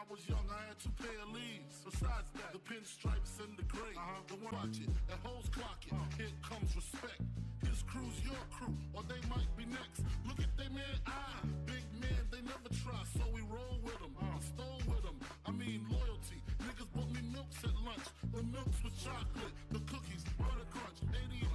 I was young, I had 2 pair of leaves. Besides that, the pinstripes and the gray. The one watch it, and hoes clock it. Here comes respect. His crew's your crew, or they might be next. Look at they man, big man, they never try. So we roll with them, stole with them. I mean loyalty. Niggas bought me milks at lunch. The milks with chocolate, the cookies, butter crunch. 88.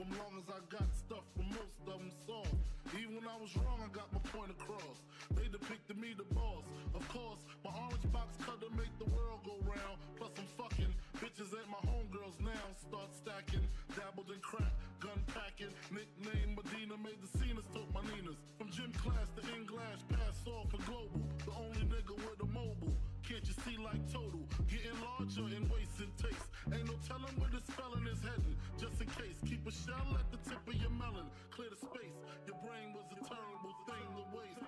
Long as I got stuff for most of them soft. Even when I was wrong, I got my point across. They depicted me the boss. Of course, my orange box cutter make the world go round. Plus I'm fucking bitches ain't my homegirls now. Start stacking, dabbled in crack, gun packing. Nickname Medina, made the scenes, took my Ninas. From gym class to in-glass, pass off for global. The only nigga with a mobile. Can't you see like total? Getting larger in waist and taste. Ain't no telling where this spelling is heading. Just in case, keep a shell at the tip of your melon. Clear the space. Your brain was a terrible thing to waste.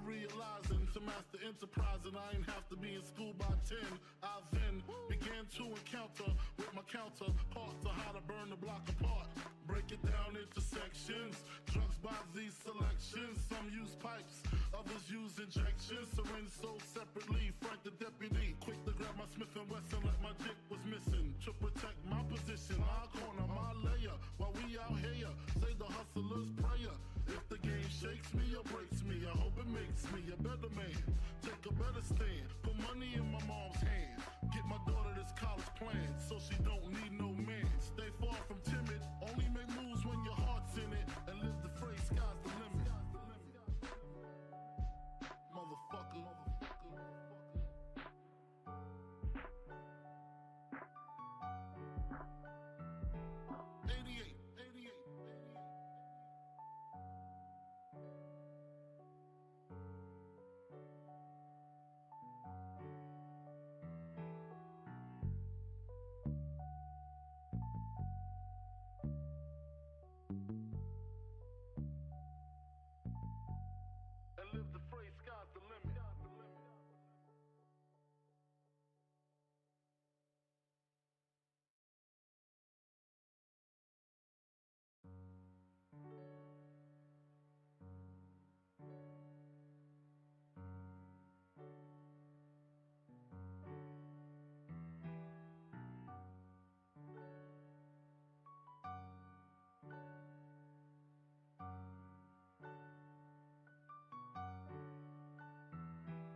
Realizing to master enterprise, and I ain't have to be in school by 10. I then began to encounter with my counterparts to how to burn the block apart. Break it down into sections. Drugs by these selections. Some use pipes, others use injections. Syringe sold separately. Frank the deputy, quick to grab my Smith & Wesson like my dick was missing. To protect my position, my corner, my layer. While we out here, say the hustler's prayer. If the game shakes me or breaks me, I hope it makes me a better man. Take a better stand, put money in my mom's hand. Get my daughter this college plan, so she don't need no man. Stay far from timid, only make moves when your heart's in it. And live the phrase, sky's the limit. Motherfucker. 88. And live the phrase, sky's the limit.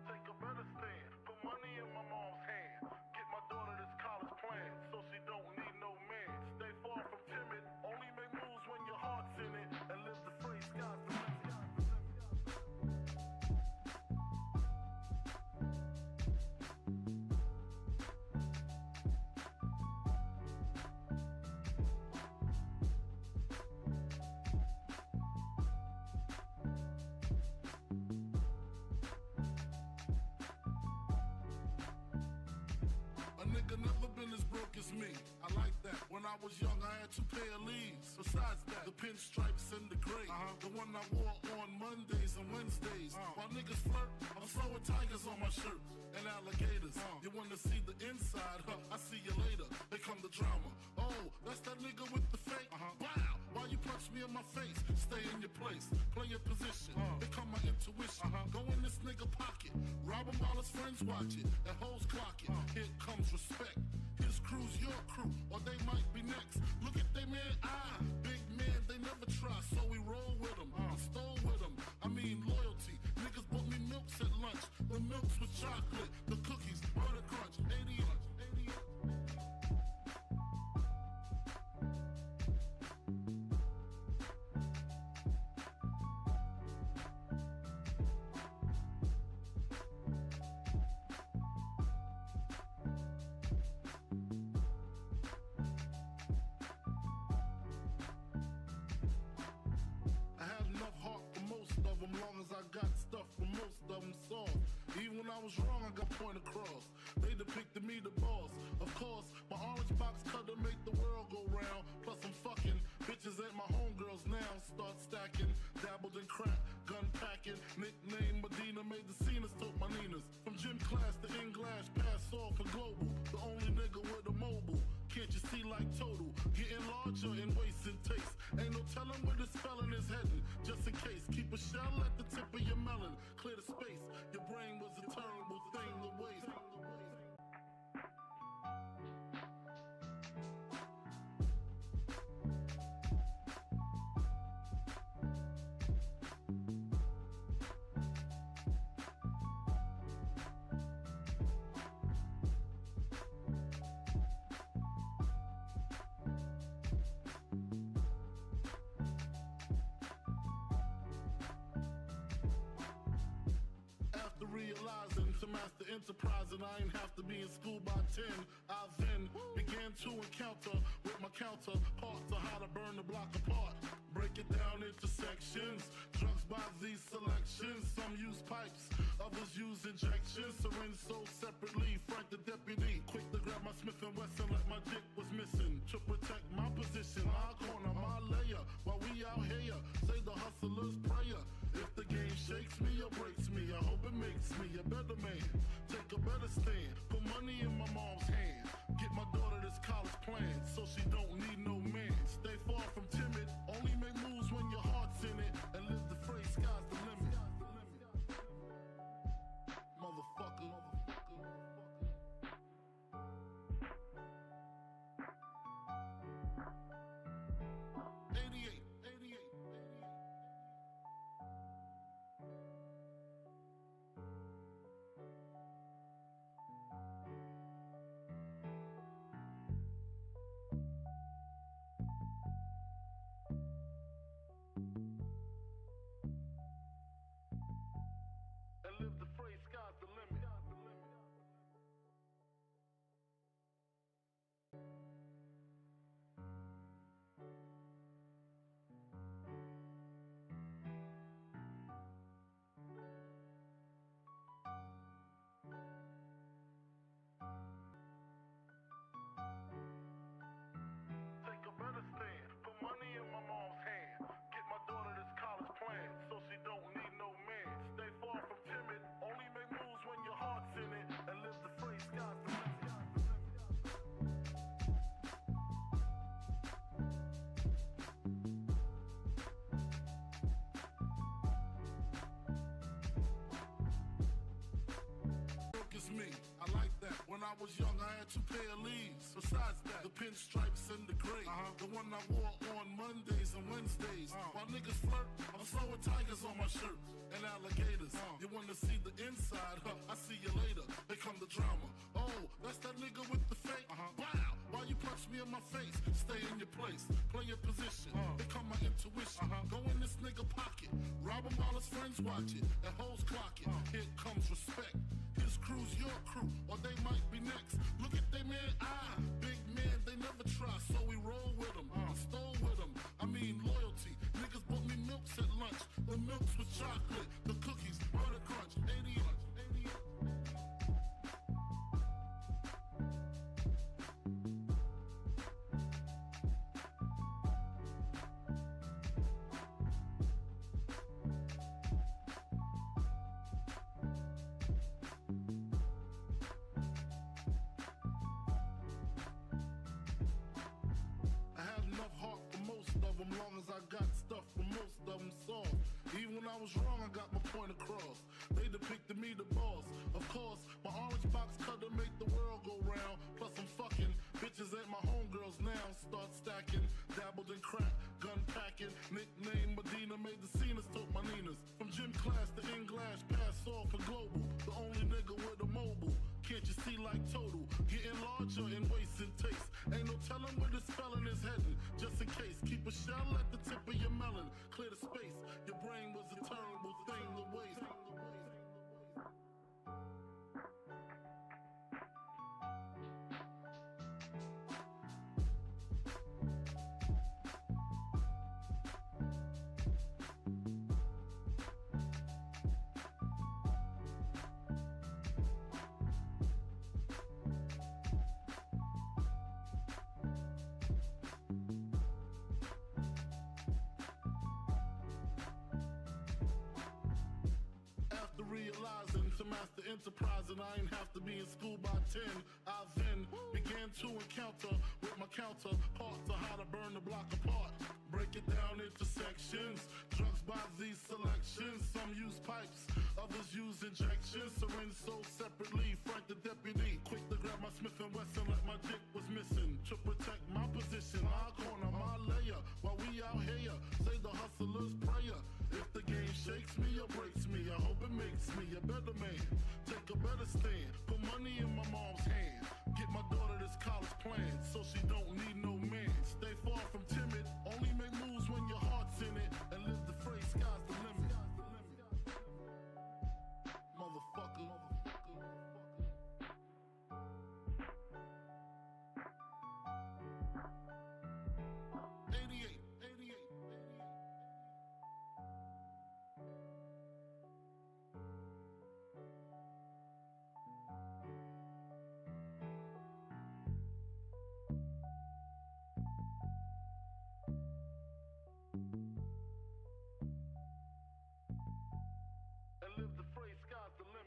Take a better stand, put money in my mom's hand. Get my daughter this college plan, so she don't need no man. Stay far from timid, only make moves when your heart's in it. And live the phrase, sky's the limit. A nigga never been as broke as me. I like that. When I was young, I had 2 pair of leaves. Besides that, the pinstripes and the gray. The one I wore on Mondays and Wednesdays. While niggas flirt, I'm sewing tigers on my shirt and alligators. You wanna see the inside? I see you later. Here come the drama. Oh, that's that nigga with the fake. Wow, why you punch me in my face? Stay in your place, play your position. Here come my intuition. Go in this nigga pocket, rob him while his friends watch it. And hoes clock it. Here comes respect. His crew's your crew, or they might be next. Look at they man, big man, they never try. So we roll with them, stole with them. I mean loyalty. Niggas bought me milks at lunch. The milks with chocolate, the cookies, butter crunch. 88. was wrong, I got point across. They depicted me the boss. Of course, my orange box cutter make the world go round. Plus I'm fucking bitches ain't my homegirls now. Start stacking, dabbled in crack, gun packing. Nickname Medina, made the scenes, took my Ninas. From gym class to English, pass off for global. The only nigga with a mobile. Can't you see like total? Getting larger in waist and taste. Ain't no telling where this felon is heading. Just in case, keep a shell at the tip of your melon. Clear the space. Your brain was a terrible thing to waste. Realizing to master enterprise and I ain't have to be in school by 10. I then began to encounter with my counterparts on how to burn the block apart. Break it down into sections. Drugs by these selections. Some use pipes, others use injections. Syringe sold separately. Frank the deputy, quick to grab my Smith & Wesson like my dick was missing. To protect my position, my corner, my layer. While we out here, say the hustler's prayer. If the game shakes me or breaks me, I hope it makes me a better man. Take a better stand, put money in my mom's hand. Get my daughter this college plan, so she don't need no man. Stay far from timid, only make moves when your heart's in it. And live the phrase, sky's the limit. Motherfucker. 88. And live the phrase, sky's the limit. Take a better stand, put money in my mom's hand. Get my daughter this college plan, so she don't need no man. Stay far from timid, only make moves when your heart's in it. And live the phrase, sky's the limit. It's me, I like that. When I was young, I had 2 pair of leaves. Besides that, the pinstripes and the gray. The one I wore on Mondays and Wednesdays. While niggas flirt, I'm throwing tigers on my shirt and alligators. You wanna see the inside? I see you later. They come the drama. Oh, that's that nigga with the fake. Wow, why you punch me in my face? Stay in your place, play your position. Become my intuition. Go in this nigga pocket, rob him while his friends watch it. And hoes clock it. Here comes respect. His crew's your crew, or they might be next. Look at they man, big man, they never try, so we roll with them. I stole with them, I mean loyalty. Niggas bought me milks at lunch. The milks with chocolate, the cookies, butter crunch, 88. Long as I got stuff for most of them soft. Even when I was wrong, I got my point across. They depicted me the boss. Of course, my orange box cutter make the world go round. Plus I'm fucking bitches ain't my homegirls now. Start stacking, dabbled in crack, gun packing. Nickname Medina, made the scenes, took my Ninas. From gym class to English, pass off for global. The only nigga with a mobile. Can't you see like total? Getting larger in waist and taste. Ain't no telling where this felon is heading. Just in case, keep a shell at the tip of your melon. Clear the space. Your brain was a terrible thing to waste. realizing to master enterprise, and I ain't have to be in school by 10. I then began to encounter with my counterparts on how to burn the block apart. Break it down into sections. Drugs by these selections. Some use pipes, others use injections. Syringe sold separately. Frank the deputy, quick to grab my Smith and Wesson like my dick was missing. To protect my position, my corner, my layer. While we out here, say the hustler's prayer. If the game shakes me or breaks me, I hope it makes me a better man. Take a better stand, put money in my mom's hand. Get my daughter this college plan, so she don't need no man. Stay far from timid, only make moves when your heart's in it. And live the phrase, sky's the limit. Motherfucker. 88. And live the phrase, sky's the limit.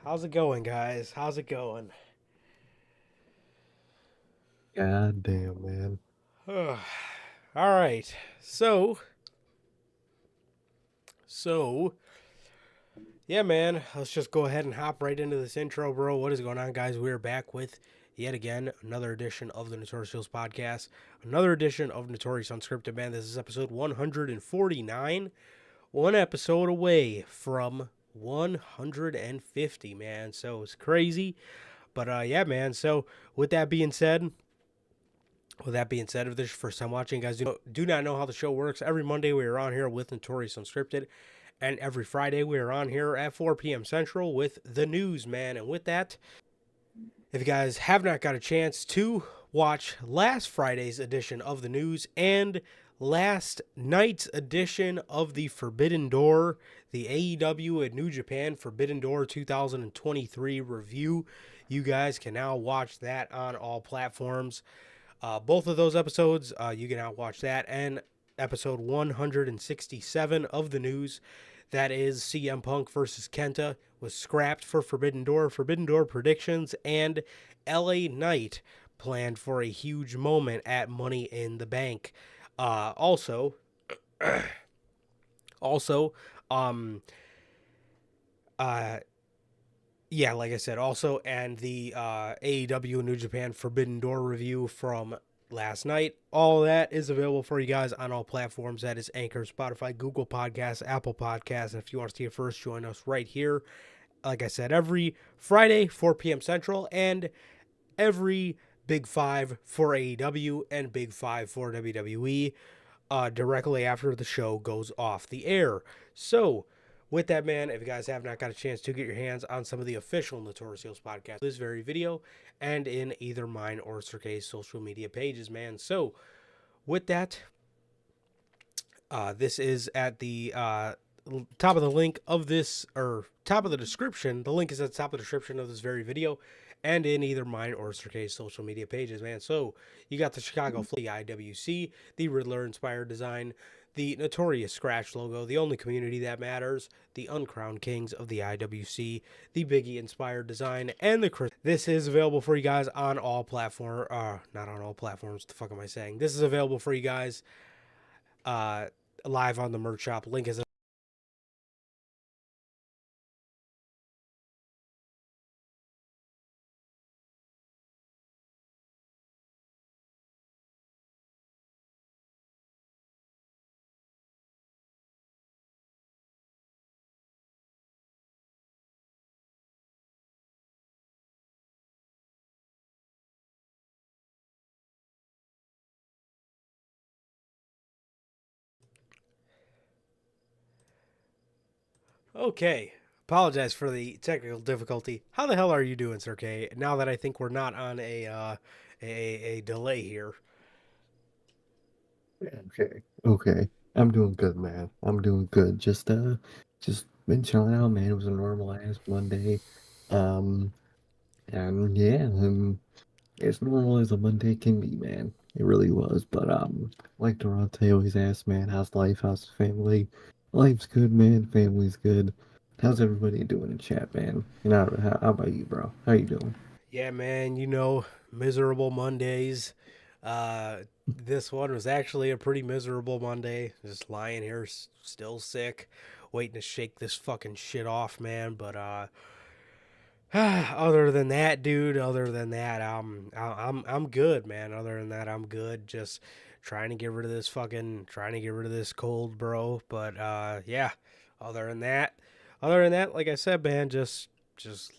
How's it going, guys? How's it going? God damn, man. All right. So, yeah, man, let's just go ahead and hop right into this intro, bro. What is going on, guys? We're back with, yet again, another edition of the Notorious podcast, another edition of Notorious Unscripted, man. This is episode 149, one episode away from 150, man. So, it's crazy. But, yeah, man, so with that being said, if this is your first time watching, guys, do not know how the show works. Every Monday we are on here with Notorious Unscripted, and every Friday we are on here at 4 p.m. Central with the news, man. And with that, if you guys have not got a chance to watch last Friday's edition of the news and last night's edition of the Forbidden Door, the AEW and New Japan Forbidden Door 2023 review, you guys can now watch that on all platforms. Both of those episodes, you can now watch that, and episode 167 of the news, that is CM Punk versus Kenta, was scrapped for Forbidden Door predictions, and LA Knight planned for a huge moment at Money in the Bank. Yeah, like I said, also, and the AEW New Japan Forbidden Door review from last night. All that is available for you guys on all platforms. That is Anchor, Spotify, Google Podcasts, Apple Podcasts. And if you want to see it first, join us right here. Like I said, every Friday, 4 p.m. Central, and every Big 5 for AEW and Big 5 for WWE directly after the show goes off the air. So, with that, man, if you guys have not got a chance to get your hands on some of the official Notorious podcasts, this very video, and in either mine or Sergey's social media pages, man. So, with that, this is at the top of the link of this, or top of the description. The link is at the top of the description of this very video, and in either mine or Sergey's social media pages, man. So, you got the Chicago Flag IWC, the Riddler-inspired design, the Notorious Scratch logo, the only community that matters, the Uncrowned Kings of the IWC, the Biggie-inspired design, and the Chris. This is available for you guys on all platforms. Not on all platforms. What the fuck am I saying? This is available for you guys live on the merch shop. Link is okay. Apologize for the technical difficulty. How the hell are you doing, Sir K? Now that I think we're not on a delay here. Okay. I'm doing good, man. I'm doing good. Just been chilling out, man. It was a normal ass Monday. Um, and yeah, as normal as a Monday can be, man. It really was. But like Durante always asks, man, how's life? How's the family? Life's good, man. Family's good. How's everybody doing in chat, man? And how about you, bro? How you doing? Yeah, man, miserable Mondays. This one was actually a pretty miserable Monday. Just lying here, still sick, waiting to shake this fucking shit off, man. But other than that, dude, I'm good, man. Other than that, I'm good. Just trying to get rid of this cold, bro. But yeah. Other than that, like I said, man, just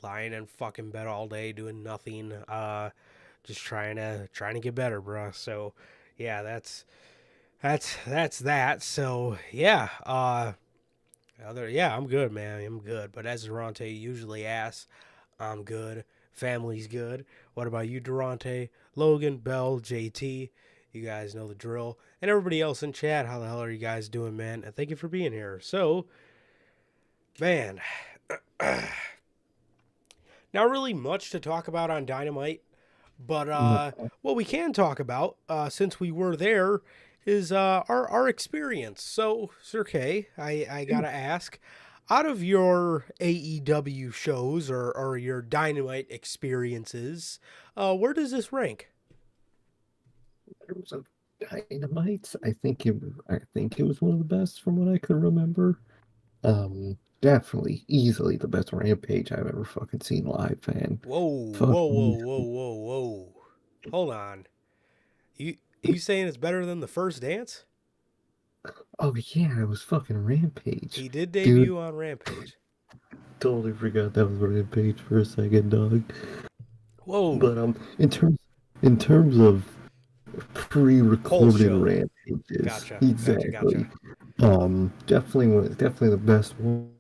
lying in fucking bed all day doing nothing. Just trying to get better, bro. So yeah, that's that. So yeah, I'm good, man. I'm good. But as Durante usually asks, I'm good. Family's good. What about you, Durante, Logan, Bell, JT? You guys know the drill. And everybody else in chat, how the hell are you guys doing, man? And thank you for being here. So, man, not really much to talk about on Dynamite, but No. what we can talk about, since we were there, is our experience. So, Sir K, I gotta ask, out of your AEW shows or your Dynamite experiences, where does this rank? In terms of Dynamite, I think it was one of the best from what I could remember. Definitely, easily the best Rampage I've ever fucking seen live, man. Whoa, whoa, Fucking whoa, whoa, easily. whoa, whoa! Hold on, you saying it's better than the first dance? Oh yeah, it was fucking Rampage. He did Dude, debut on Rampage. totally forgot that was Rampage for a second, dog. Whoa, But in terms of whole pre-recorded show. Rampages, Gotcha, gotcha, exactly. gotcha. Definitely the best one.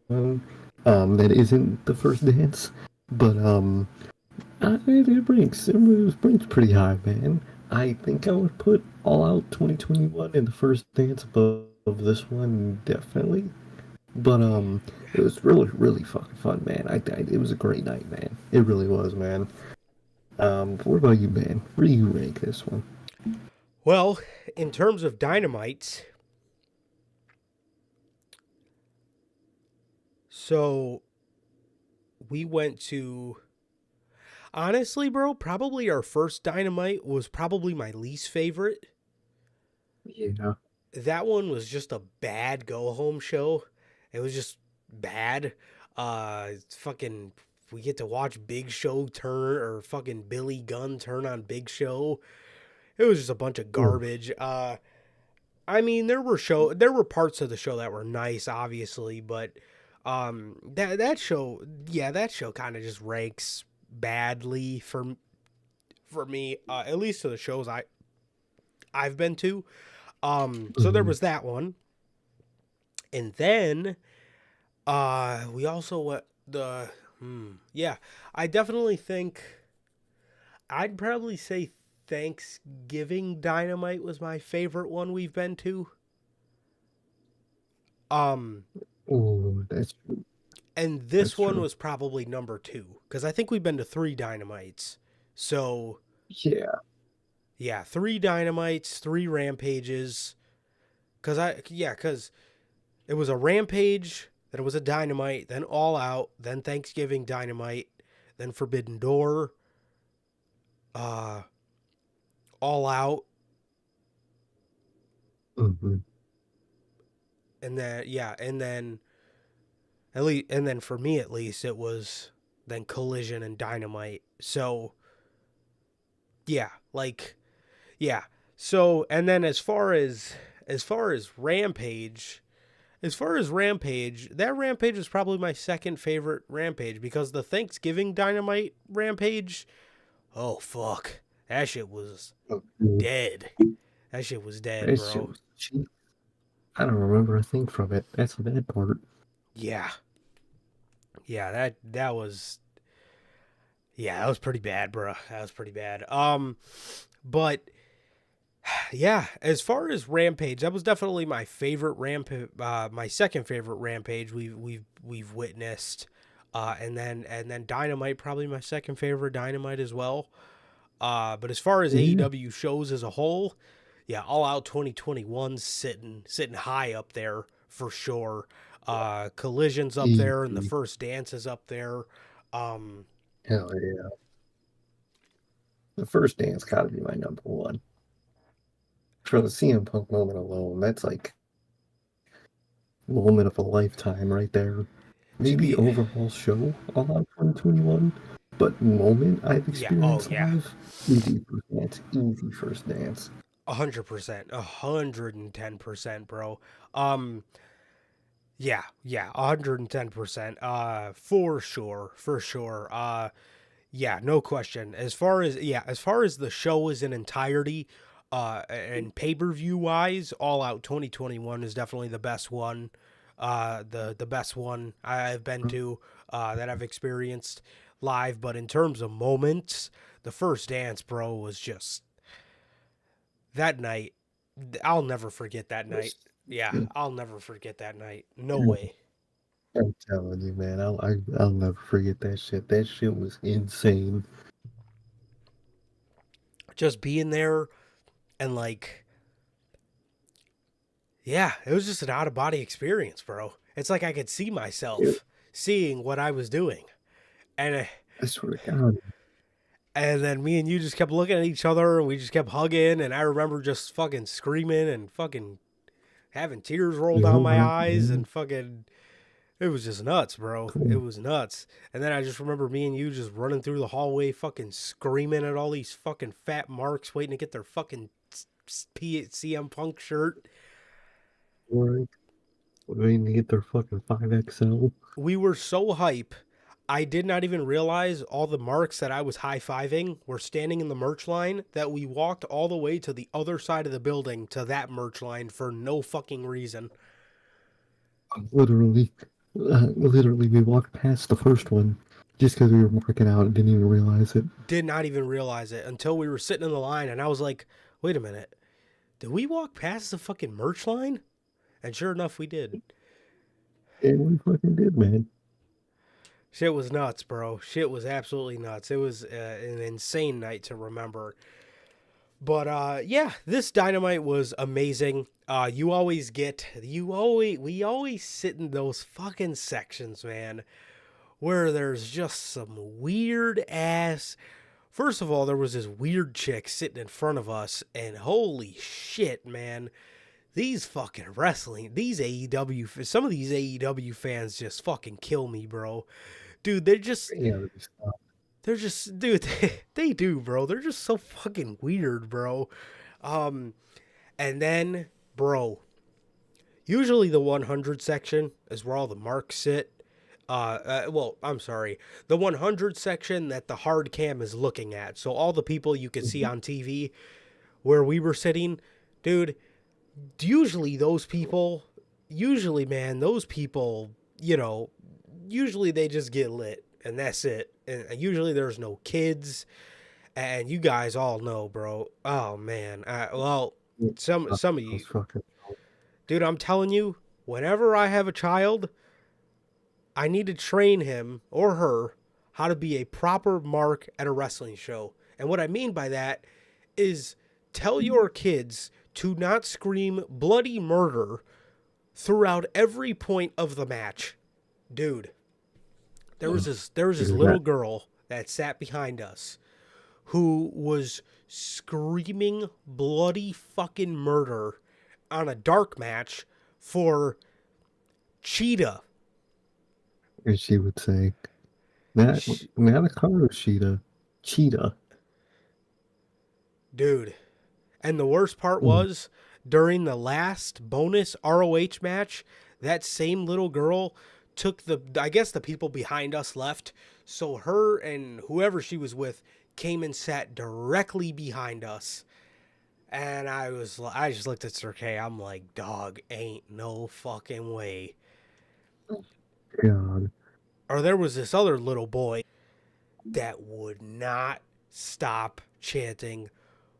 That isn't the first dance, but it ranks pretty high, man. I think I would put All Out 2021 in the first dance above this one, definitely. But it was really fucking fun, man. It was a great night, man. It really was, man. What about you, man? Where do you rank this one? Well, in terms of Dynamite, so we went to honestly, bro, probably our first Dynamite was probably my least favorite. Yeah. That one was just a bad go home show. It was just bad. Fucking we get to watch Big Show turn or fucking Billy Gunn turn on Big Show. It was just a bunch of Oof. garbage. I mean, there were parts of the show that were nice, obviously, but that show kind of just ranks badly for me, at least to the shows I've been to. So there Mhm. was that one, and then we also went yeah, I definitely think I'd probably say Thanksgiving Dynamite was my favorite one we've been to. Um, Oh, and that's this one true. was probably number two because I think we've been to three Dynamites. So Yeah. yeah, three Dynamites, three Rampages. Because it was a Rampage, then it was a Dynamite, then All Out, then Thanksgiving Dynamite, then Forbidden Door, uh, All Out, Hmm. and then at least, and then for me at least, it was then Collision and Dynamite. So yeah, like yeah. So and then as far as Rampage, that Rampage is probably my second favorite Rampage because the Thanksgiving Dynamite Rampage, oh fuck, that shit was Okay. dead. That shit was dead, That shit bro. was cheap. I don't remember a thing from it. That's the bad part. Yeah, yeah, that was pretty bad, bro. That was pretty bad. But Yeah, as far as Rampage, that was definitely my favorite rampage. My second favorite Rampage we've witnessed, and then Dynamite probably my second favorite Dynamite as well. But as far as Yeah. AEW shows as a whole, yeah, All Out 2021 sitting high up there for sure. Collisions up there, and the Easy. First Dance is up there. Um, Hell yeah. The first dance gotta be my number one. For the CM Punk moment alone, that's like moment of a lifetime right there. to Maybe be, overall show All Out 2021, but moment I've yeah, oh experienced yeah, live, easy first dance, easy first dance. 100%, 110%, bro. Um, yeah, 110%. For sure, for sure. Yeah, no question. As far as the show as an entirety, and pay-per-view wise, All Out 2021 is definitely the best one. The best one I've been to, that I've experienced live. But in terms of moments, the First Dance, bro, was just that night. I'll never forget that night. Yeah, I'll never forget that night. No way. I'm telling you, man, I'll never forget that shit. That shit was insane. Just being there and like, yeah, it was just an out of body experience, bro. It's like I could see It, myself seeing what I was doing. And I swear to God, and then me and you just kept looking at each other and we just kept hugging, and I remember just fucking screaming and fucking having tears roll you down know, my right, eyes, man, and fucking it was just nuts, bro. It cool. was nuts. And then I just remember me and you just running through the hallway fucking screaming at all these fucking fat marks waiting to get their fucking CM Punk shirt. Right, waiting to get their fucking 5XL. We were so hype. I did not even realize all the marks that I was high fiving were standing in the merch line, that we walked all the way to the other side of the building to that merch line for no fucking reason. Literally, literally, we walked past the first one just because we were marking out and didn't even realize it. Did not even realize it until we were sitting in the line, and I was like, wait a minute, did we walk past the fucking merch line? And sure enough, we did. And we fucking did, man. Shit was nuts, bro. Shit was absolutely nuts. It was an insane night to remember. But yeah, this Dynamite was amazing. We always sit in those fucking sections, man, where there's just some weird ass. First of all, there was this weird chick sitting in front of us, and holy shit, man. These fucking these some of these AEW fans just fucking kill me, bro. Dude, Yeah, dude, they do, bro. They're just so fucking weird, bro. Um, and then, bro, usually the 100 section is where all the marks sit. Well, I'm sorry. The 100 section that the hard cam is looking at. So all the people you could see on TV where we were sitting, dude, man, those people, usually they just get lit and that's it. And usually there's no kids, and you guys all know, bro. Oh man. Well, some of I was you, fucking. dude, I'm telling you, whenever I have a child, I need to train him or her how to be a proper mark at a wrestling show. And what I mean by that is tell your kids to not scream bloody murder throughout every point of the match. Dude, there was this little girl that sat behind us who was screaming bloody fucking murder on a dark match for Cheetah. And she would say, not, Sh- not a color cheetah, cheetah. Dude. And the worst part Mm. was during the last bonus ROH match, that same little girl took I guess the people behind us left. So her and whoever she was with came and sat directly behind us. And I just looked at Sir K. I'm like, dog, ain't no fucking way. God. Or there was this other little boy that would not stop chanting,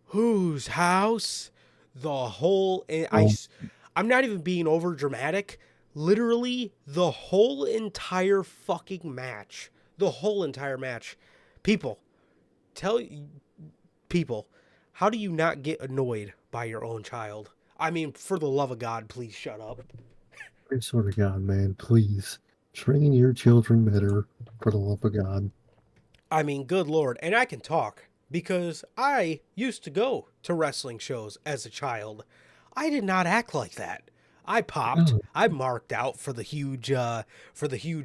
"Whose house?" the whole Oh, I'm not even being over dramatic. Literally the whole entire fucking match. The whole entire match. People, tell people, how do you not get annoyed by your own child? I mean, for the love of God, please shut up. I swear to God, man, please train your children better for the love of God. I mean, good Lord. And I can talk because I used to go to wrestling shows as a child. I did not act like that. I popped. Oh, I marked out for the huge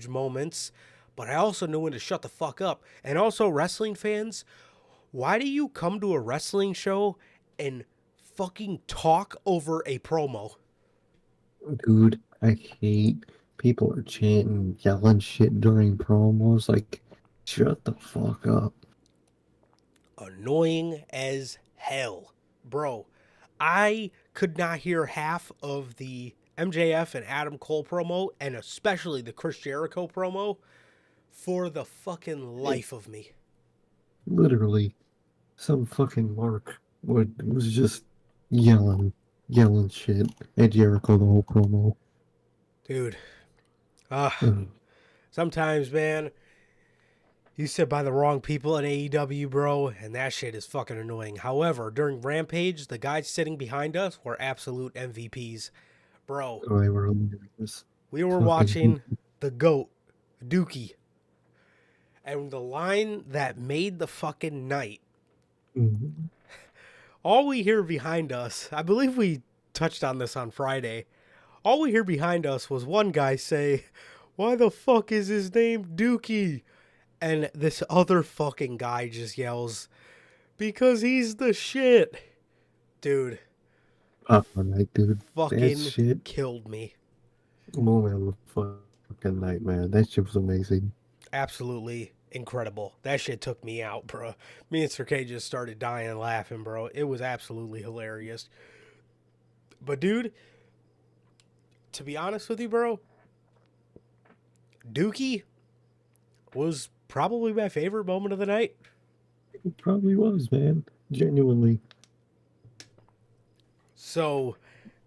moments, but I also knew when to shut the fuck up. And also, wrestling fans, why do you come to a wrestling show and fucking talk over a promo? dude, I hate people are chanting, yelling shit during promos. Like, shut the fuck up. Annoying as hell. Bro, I could not hear half of the MJF and Adam Cole promo, and especially the Chris Jericho promo, for the fucking life of me. Literally, some fucking mark was just yelling, yelling shit at Jericho the whole promo. Dude, Ugh. sometimes, man, you sit by the wrong people at AEW, bro, and that shit is fucking annoying. However, during Rampage, the guys sitting behind us were absolute MVPs. Bro, Oh, they were hilarious. we were Fucking, watching the GOAT, Dookie. And the line that made the fucking night, mhm. all we hear behind us, I believe we touched on this on Friday, all we hear behind us was one guy say, "Why the fuck is his name Dookie?" And this other fucking guy just yells, "Because he's the shit." Dude, Oh, night, dude. That fucking shit, killed me. moment of the fucking night, man. That shit was amazing. Absolutely incredible. That shit took me out, bro. Me and Sir K just started dying laughing, bro. It was absolutely hilarious. But dude, to be honest with you, bro, Dookie was probably my favorite moment of the night. It probably was, man. Genuinely. So,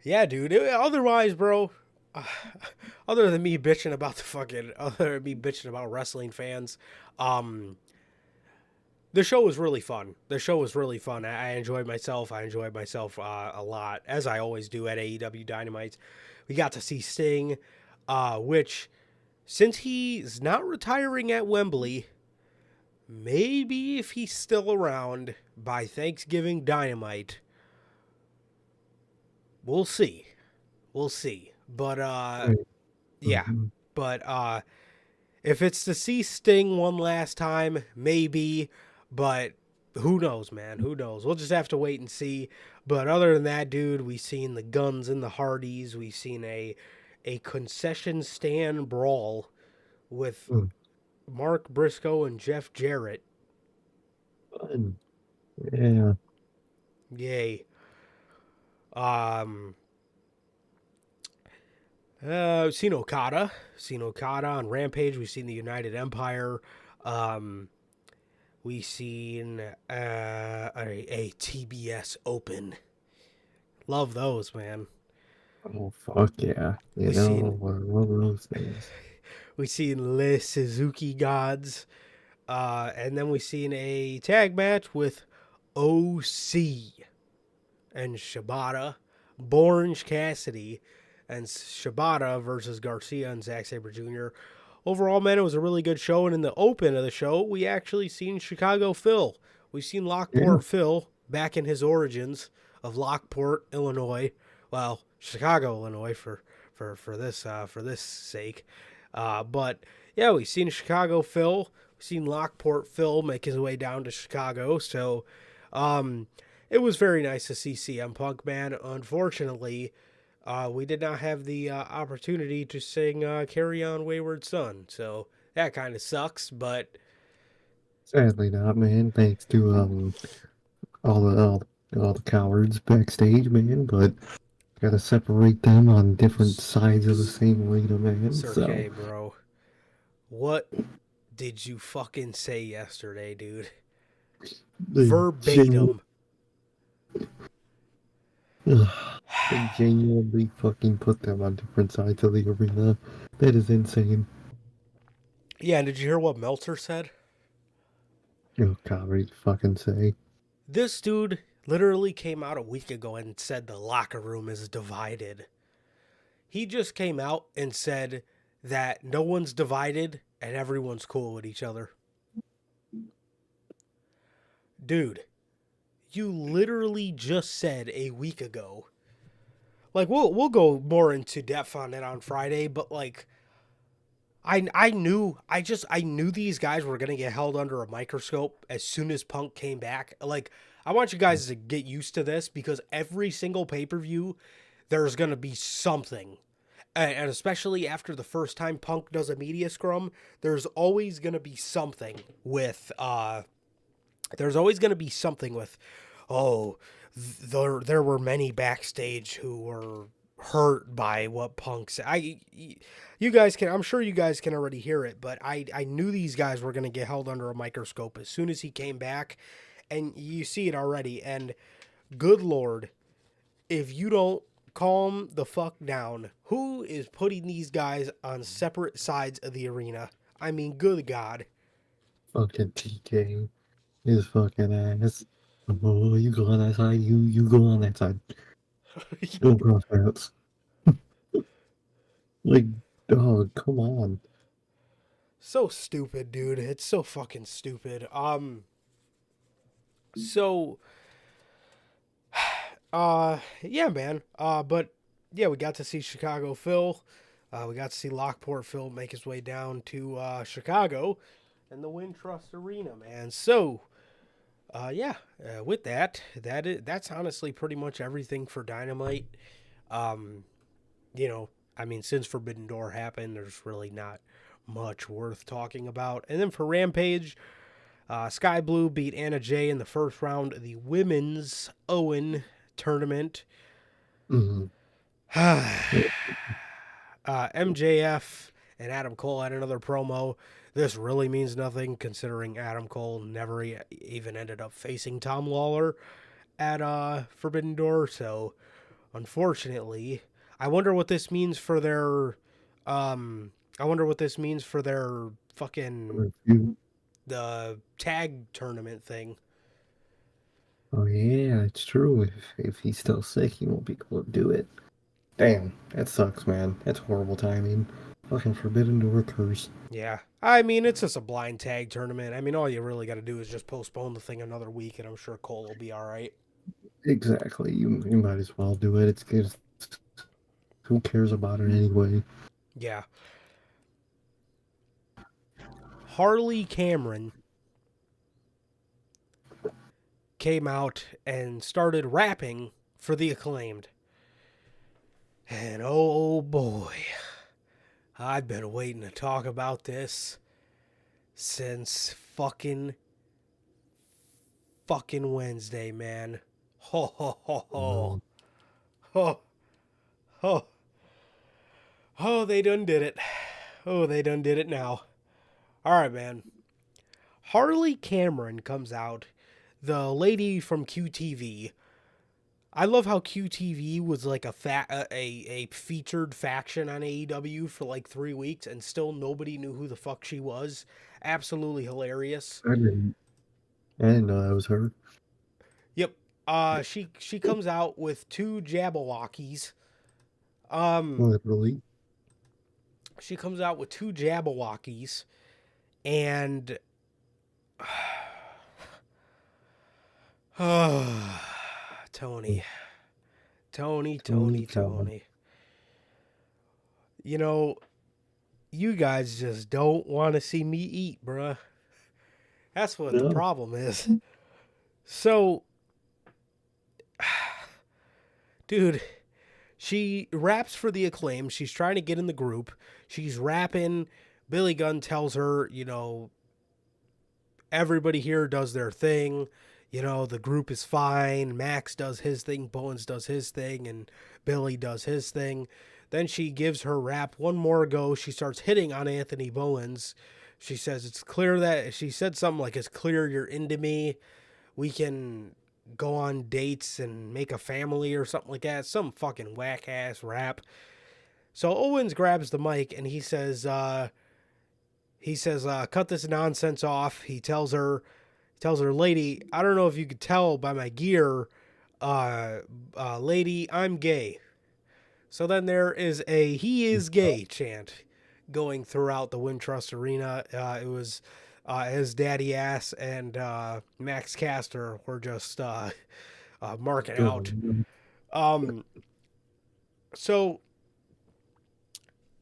yeah, dude. Otherwise, bro, uh, other than me bitching about other than me bitching about wrestling fans, um, the show was really fun. The show was really fun. I enjoyed myself. I enjoyed myself a lot, as I always do at AEW Dynamite. We got to see Sting, which, since he's not retiring at Wembley, maybe if he's still around by Thanksgiving Dynamite, we'll see. We'll see. But Right. yeah. Mhm. But if it's to see Sting one last time, maybe. But who knows, man? Who knows? We'll just have to wait and see. But other than that, dude, we've seen the Guns and the Hardys. We've seen a concession stand brawl with Mm, Mark Briscoe and Jeff Jarrett. fun. Yeah. Yay. Um, seen Okada. Seen Okada on Rampage. We've seen the United Empire. Um, we've seen a TBS Open. Love those, man. Oh, fuck yeah. You We know, seen one of those things. we seen Le Suzuki Gods. And then we seen a tag match with OC and Shibata, Orange Cassidy, and Shibata versus Garcia and Zack Sabre Jr. Overall, man, it was a really good show. And in the open of the show, we actually seen Chicago Phil. We've seen Yeah. Lockport Phil back in his origins of Lockport, Illinois. Well, Chicago, Illinois for this sake. But yeah, we've seen Chicago Phil. We've seen Lockport Phil make his way down to Chicago. So, it was very nice to see CM Punk, man. Unfortunately, we did not have the opportunity to sing "Carry On, Wayward Son," so that kind of sucks. But Sadly not, man. Thanks to all the cowards backstage, man. But gotta separate them on different sides of the same arena, man. Sir So K, bro, what did you fucking say yesterday, dude? the general Verbatim. They genuinely fucking put them on different sides of the arena. That is insane. Yeah, and did you hear what Meltzer said? Oh god, what did you fucking say? This dude literally came out a week ago and said the locker room is divided. He just came out and said that no one's divided and everyone's cool with each other. Dude, you literally just said a week ago. Like we'll go more into depth on it on Friday, but like I knew these guys were gonna get held under a microscope as soon as Punk came back. Like I want you guys to get used to this because every single pay-per-view there's gonna be something. And especially after the first time Punk does a media scrum, there's always gonna be something with there's always gonna be something with oh there were many backstage who were hurt by what Punk said. You guys can, I'm sure you guys can already hear it, but I knew these guys were going to get held under a microscope as soon as he came back, and you see it already. And good Lord, if you don't calm the fuck down, who is putting these guys on separate sides of the arena? I mean, good God. Fucking TK. His fucking ass. Oh, you go on that side, you go on that side. Don't cross paths. Like, dog, come on. So stupid, dude. It's so fucking stupid. So yeah, man. But yeah, we got to see Chicago Phil. We got to see Lockport Phil make his way down to Chicago and the Wintrust Arena, man. So, yeah, with that's honestly pretty much everything for Dynamite. Um, you know, I mean, since Forbidden Door happened, there's really not much worth talking about. And then for Rampage, Sky Blue beat Anna Jay in the first round of the women's Owen tournament. Mm-hmm. MJF and Adam Cole had another promo. This really means nothing considering Adam Cole never even ended up facing Tom Lawler at Forbidden Door. So, unfortunately, I wonder what this means for their. I wonder what this means for their fucking the tag tournament thing. Oh yeah, it's true. If he's still sick, he won't be able to do it. Damn, that sucks, man. That's horrible timing. Fucking Forbidden Door curse. Yeah. I mean, it's just a blind tag tournament. I mean, all you really got to do is just postpone the thing another week, and I'm sure Cole will be all right. Exactly. You might as well do it. It's good. Who cares about it anyway? Yeah. Harley Cameron came out and started rapping for the Acclaimed. And oh boy, I've been waiting to talk about this since fucking Wednesday, man. Ho ho ho ho. Ho ho. Oh, they done did it. Oh, they done did it now. All right, man. Harley Cameron comes out, the lady from QTV. I love how QTV was like a featured faction on AEW for like 3 weeks, and still nobody knew who the fuck she was. Absolutely hilarious. I didn't know that was her. Yep. She comes out with two Jabberwockies. Literally. She comes out with two Jabberwockies, and Tony. You know, you guys just don't want to see me eat, bruh. That's what the No. problem is. So, dude, she raps for the Acclaim. She's trying to get in the group. She's rapping. Billy Gunn tells her, you know, everybody here does their thing. You know, the group is fine. Max does his thing. Bowens does his thing. And Billy does his thing. Then she gives her rap one more go. She starts hitting on Anthony Bowens. She says, it's clear that, she said something like, it's clear you're into me. We can go on dates and make a family or something like that. Some fucking whack ass rap. So Owens grabs the mic and he says, cut this nonsense off. He tells her, lady, I don't know if you could tell by my gear, lady, I'm gay. So then there is a he is gay chant going throughout the Wintrust Arena. It was his daddy ass and Max Caster were just marking out. God. Um, so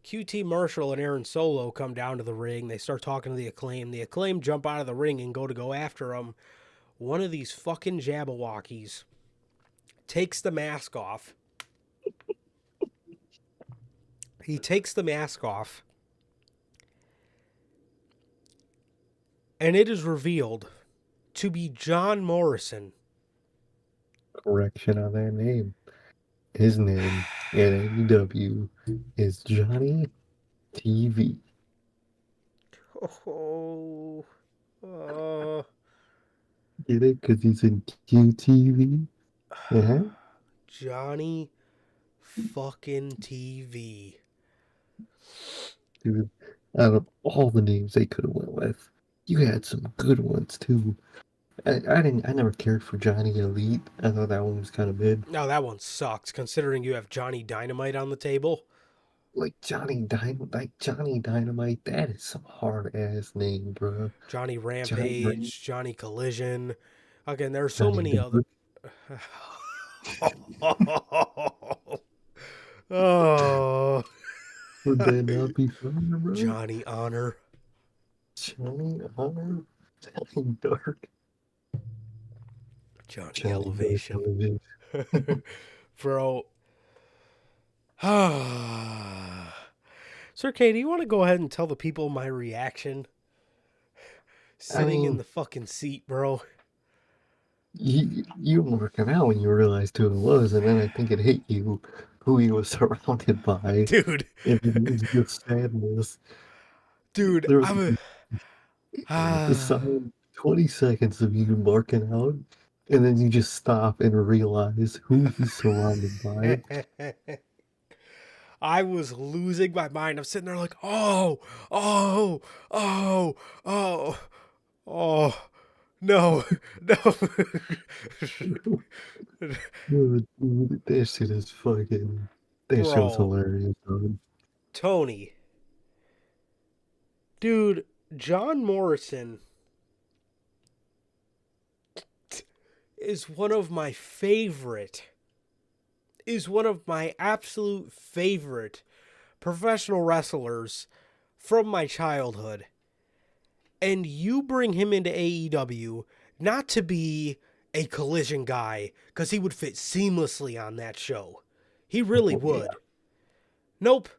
QT Marshall and Aaron Solo come down to the ring. They start talking to the Acclaim. The Acclaim jump out of the ring and go after him. One of these fucking Jabberwockies takes the mask off. He takes the mask off. And it is revealed to be John Morrison. Correction on that name. His name in AEW is Johnny TV. Oh, Get it? Because he's in QTV. Uh-huh. Johnny fucking TV. Dude, out of all the names they could have went with, you had some good ones too. I never cared for Johnny Elite. I thought that one was kind of mid. No, that one sucks, considering you have Johnny Dynamite on the table. Like Johnny Dynamite, that is some hard ass name, bro. Johnny Johnny Rampage, Johnny Collision. Again, there are so Johnny many other. Dark. Oh, Would that not be fun, bro? Johnny Honor. Johnny Honor, Johnny Dark, Johnny Johnny Elevation. Dark. Bro. Sir K, do you want to go ahead and tell the people my reaction? Sitting in the fucking seat, bro. You were working out when you realized who it was, and then I think it hit you who he was surrounded by. Dude. And it was just sadness. Dude, There was I'm the solid 20 seconds of you barking out, and then you just stop and realize who he's surrounded by. I was losing my mind. I'm sitting there like, oh, no, no. Dude, that shit is fucking. That show's Bro. hilarious, dude. Tony. Dude, John Morrison is one of my absolute favorite professional wrestlers from my childhood. And you bring him into AEW not to be a Collision guy, because he would fit seamlessly on that show. He really would. Yeah. Nope.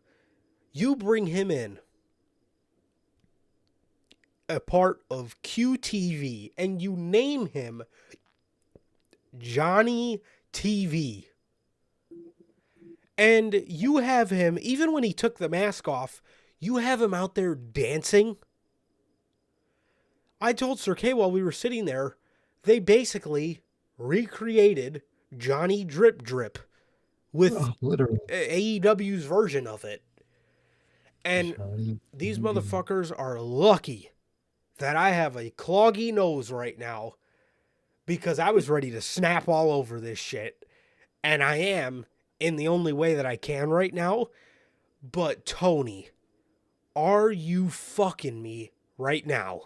You bring him in a part of QTV and you name him Johnny TV. And you have him, even when he took the mask off, you have him out there dancing. I told Sir K while we were sitting there, they basically recreated Johnny Drip Drip with Literally. AEW's version of it. And Johnny these TV. motherfuckers are lucky that I have a cloggy nose right now, because I was ready to snap all over this shit. And I am in the only way that I can right now. But Tony, are you fucking me right now?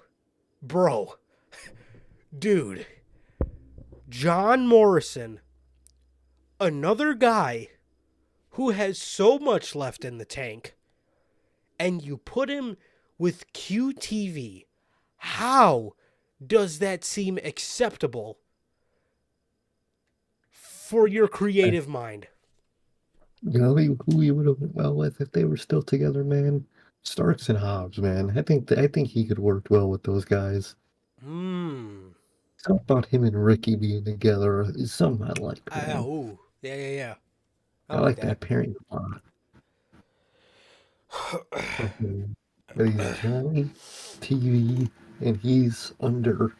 Bro. Dude. John Morrison. Another guy who has so much left in the tank. And you put him with QTV. How does that seem acceptable for your creative mind? You know who he would have went well with if they were still together, man? Starks and Hobbs, man. I think he could work well with those guys. Something about him and Ricky being together is something I like, man. Ooh. Yeah. I like that pairing a lot. But he's Johnny TV, and he's under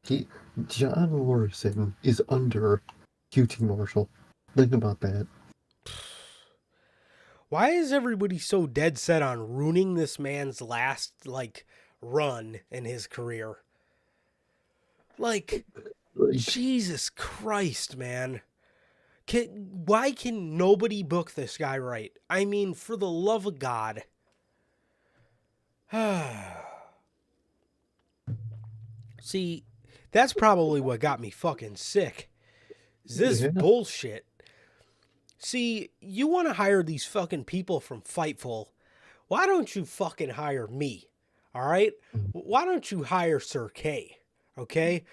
He, John Morrison is under QT Marshall. Think about that. Why is everybody so dead set on ruining this man's last, like, run in his career? Like, Like, Jesus Christ, man. Why can nobody book this guy right? I mean, for the love of God. See, that's probably what got me fucking sick. Is this yeah. bullshit? See, you want to hire these fucking people from Fightful. Why don't you fucking hire me? All right? Why don't you hire Sir K? Okay?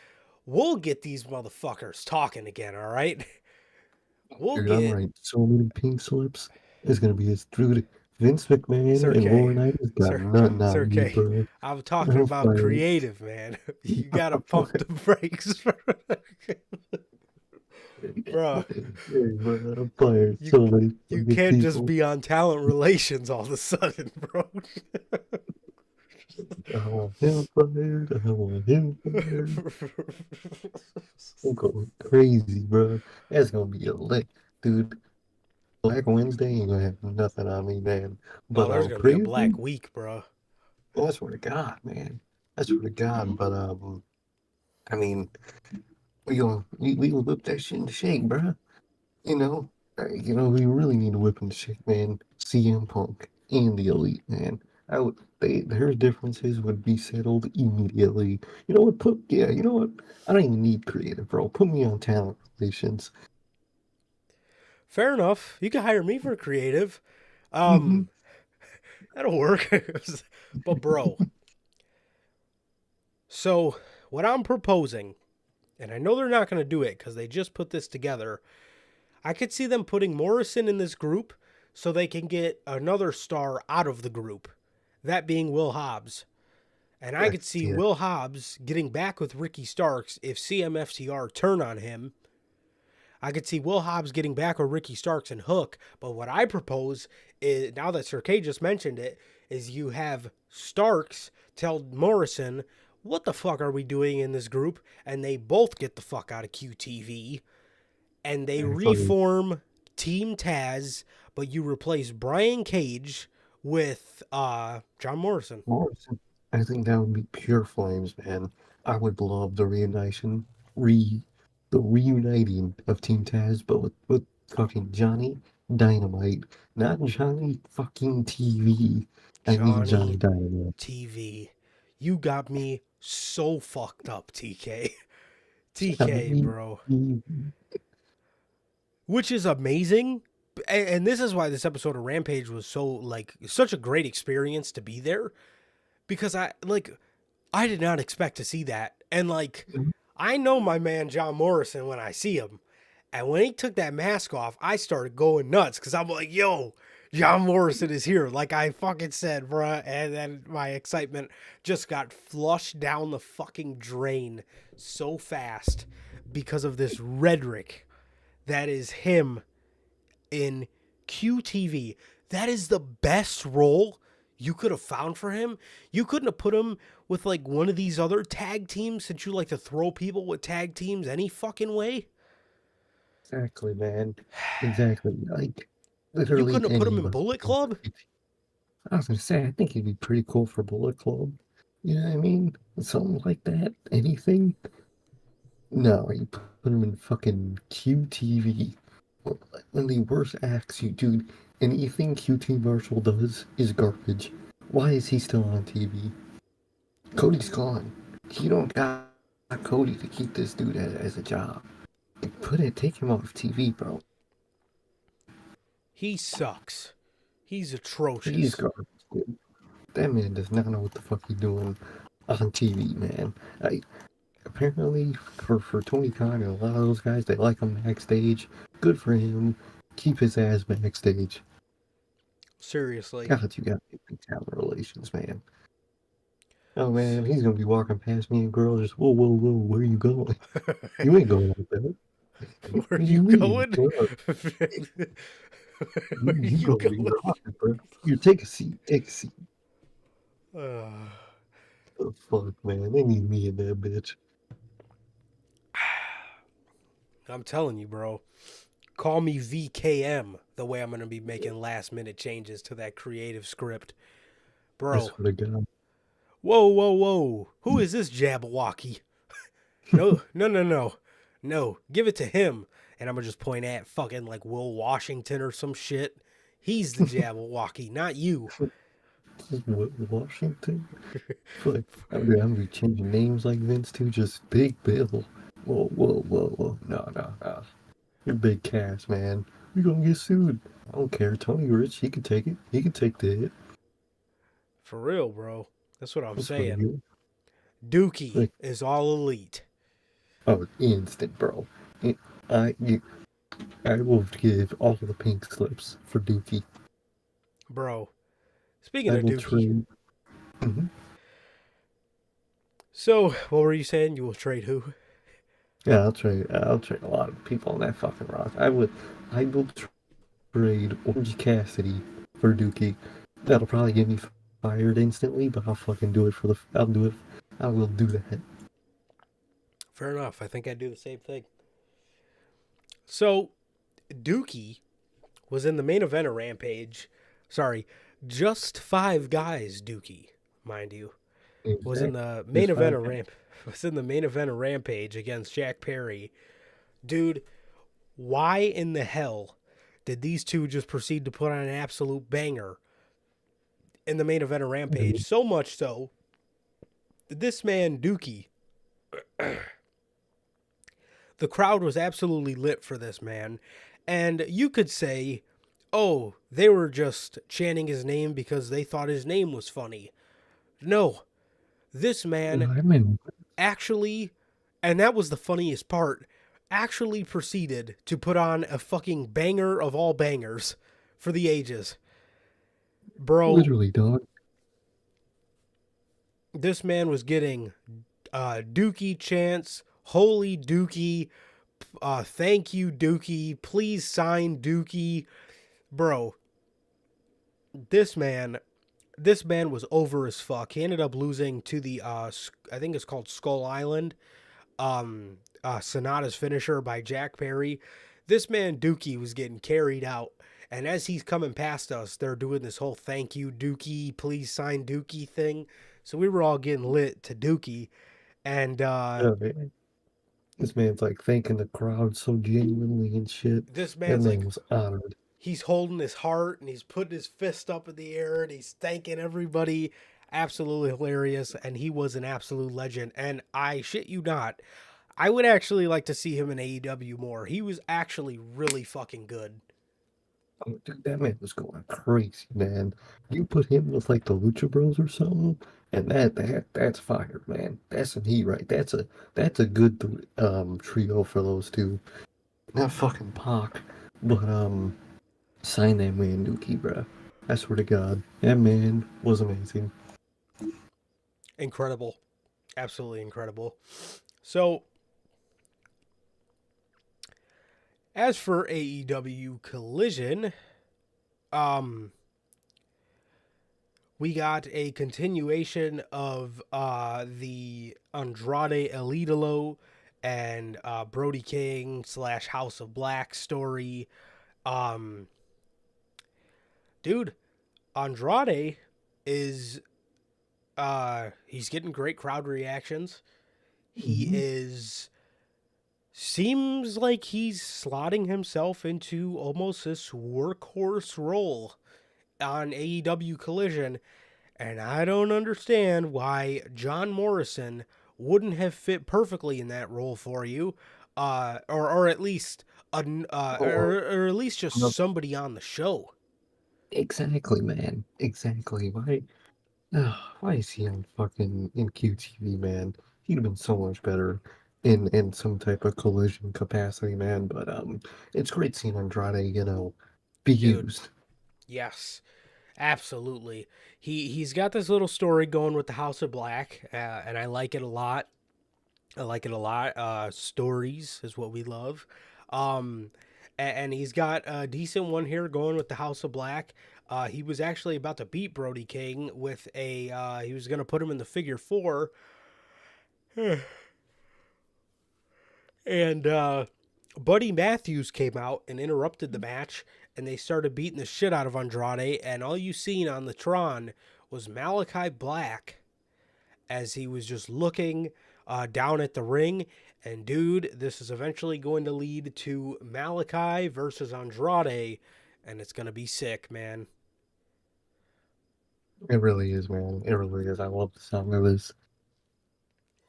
We'll get these motherfuckers talking again, all right? We'll Dude, I'm get right. So many pink slips. It's gonna be his dude. Vince McMahon Sir and K. Laurinaitis got Sir nothing Sir on you, K. bro. I'm talking I'm about fired. creative, man. You gotta I'm pump the brakes. Bro, Hey, bro, I'm fired. you So many you fucking can't just people. be on talent relations all of a sudden, bro. I want him fired. I want him fired. I'm going crazy, bro. That's gonna be a lick, dude. Black Wednesday ain't gonna have nothing on me, man. Oh, But there's gonna be a crazy. black week, bro. I swear to God, man. I swear to God. But I mean, we gonna whip that shit into shape, bro. You know, we really need to whip into shape, man. CM Punk and the Elite, man. Their differences would be settled immediately. You know what? You know what? I don't even need creative, bro. Put me on talent relations. Fair enough. You can hire me for creative. Hmm. That'll work. But bro, so what I'm proposing, and I know they're not gonna do it because they just put this together. I could see them putting Morrison in this group so they can get another star out of the group, that being Will Hobbs. And I could see Yeah, Will Hobbs getting back with Ricky Starks if CMFTR turn on him. I could see Will Hobbs getting back with Ricky Starks and Hook. But what I propose is, now that Sir K just mentioned it, is you have Starks tell Morrison, what the fuck are we doing in this group? And they both get the fuck out of QTV. And they actually, reform Team Taz, but you replace Brian Cage with John Morrison. Morrison. I think that would be pure flames, man. I would love re, the reuniting of Team Taz, but with fucking Johnny Dynamite, not Johnny fucking TV. I mean Johnny Johnny Dynamite. TV. You got me so fucked up, TK. TK, Johnny bro. TV. Which is amazing. And this is why this episode of Rampage was so, like, such a great experience to be there. Because I did not expect to see that. And, like, I know my man John Morrison when I see him. And when he took that mask off, I started going nuts because I'm like, yo, John Morrison is here. Like I fucking said, bruh. And then my excitement just got flushed down the fucking drain so fast because of this rhetoric that is him in QTV. That is the best role you could have found for him. You couldn't have put him with like one of these other tag teams since you like to throw people with tag teams any fucking way. Exactly, man. Exactly. Like You literally couldn't have put him any in of Bullet Club? I was gonna say I think it'd be pretty cool for Bullet Club. You know what I mean? Something like that. Anything? No, you put him in fucking QTV. One of the worst acts you do. Anything QT Marshall does is garbage. Why is he still on TV? Cody's gone. You don't got Cody to keep this dude as a job. Take him off TV, bro. He sucks. He's He's atrocious. garbage, dude. That man does not know what the fuck he's doing on TV, man. Apparently, for Tony Khan and a lot of those guys, they like him backstage. Good for him. Keep his ass backstage. Seriously. God, you got big talent relations, man. Oh man, he's gonna be walking past me and girls just whoa, whoa, whoa, where are you going? You ain't going like that. Where What are do you you mean? going? Where Where are you you go where going? you're rocking, bro. You take a seat, take a seat. Uh, The fuck, man? They need me in that bitch. I'm telling you, bro. Call me VKM the way I'm going to be making last minute changes to that creative script. I Bro, swear to God. whoa, whoa, whoa. Who is this Jabberwocky? No, no, no, no. No, give it to him. And I'm going to just point at fucking like Will Washington or some shit. He's the Jabberwocky, not you. Washington? Fuck. I'm gonna be changing names like Vince too. Just Big Bill. Whoa, whoa, whoa, whoa. No, no, no. You're Big Cass, man. You're gonna get sued. I don't care. Tony Rich, he can take it. He can take the hit. For real, bro. That's what I'm That's what I saying. do. Dookie Like, is all elite. oh, instant, bro. I, I, I will give all the pink slips for Dookie. Bro, speaking I of will Dookie, trade. Hmm. so what were you saying? You will trade who? Yeah, I'll trade. I'll trade a lot of people on that fucking rock. I will trade Orange Cassidy for Dookie. That'll probably get me fired instantly, but I'll fucking do it for the. I'll do it. I will do that. Fair enough. I think I'd do the same thing. So, Dookie was in the main event of Rampage. Sorry, just five guys, Dookie, mind you, was in Exactly. the main Just event five of guys. Was in the main event of Rampage against Jack Perry. Dude, why in the hell did these two just proceed to put on an absolute banger in the main event of Rampage? So much so, this man Dookie, the crowd was absolutely lit for this man. And you could say, oh, they were just chanting his name because they thought his name was funny. No, this man I mean, actually, and that was the funniest part, actually proceeded to put on a fucking banger of all bangers for the ages. Bro, literally, dog. this man was getting Dookie chants, holy Dookie, thank you Dookie, please sign Dookie. Bro, this man was over as fuck. He ended up losing to the I think it's called Skull Island, Sonata's finisher by Jack Perry. This man Dookie was getting carried out, and as he's coming past us, they're doing this whole thank you Dookie, please sign Dookie thing. So we were all getting lit to Dookie, and Yeah, man. This man's like thanking the crowd so genuinely and shit. this That man's man like, was honored. he's holding his heart and he's putting his fist up in the air and he's thanking everybody. Absolutely hilarious, and he was an absolute legend. And I shit you not, I would actually like to see him in AEW more. He was actually really fucking good. Oh, dude, that man was going crazy, man. You put him with like the Lucha Bros or something, and that's fire, man. That's some heat, right? That's a good trio for those two. Not fucking Pac, but sign that man Dookie, bruh. I swear to God, that man was amazing. Incredible, absolutely incredible. So, as for AEW Collision, we got a continuation of the Andrade El Idolo and Brody King / House of Black story. Um, Dude, Andrade is he's getting great crowd reactions. He Mhm. is seems like he's slotting himself into almost this workhorse role on AEW Collision, and I don't understand why John Morrison wouldn't have fit perfectly in that role for you, or at least Or, or at least just no, somebody on the show. exactly, man. Exactly. Why is he on fucking in QTV, man? He'd have been so much better in some type of collision capacity, man. But it's great seeing Andrade, be Dude, used. yes, absolutely. He's got this little story going with the House of Black, and I like it a lot. I like it a lot. Stories is what we love. Um, and he's got a decent one here going with the House of Black. He was actually about to beat Brody King with a. He was going to put him in the figure four, and Buddy Matthews came out and interrupted the match, and they started beating the shit out of Andrade. And all you seen on the Tron was Malachi Black as he was just looking down at the ring. And dude, this is eventually going to lead to Malachi versus Andrade, and it's gonna be sick, man. It really is, man. It really is. I love the sound of this.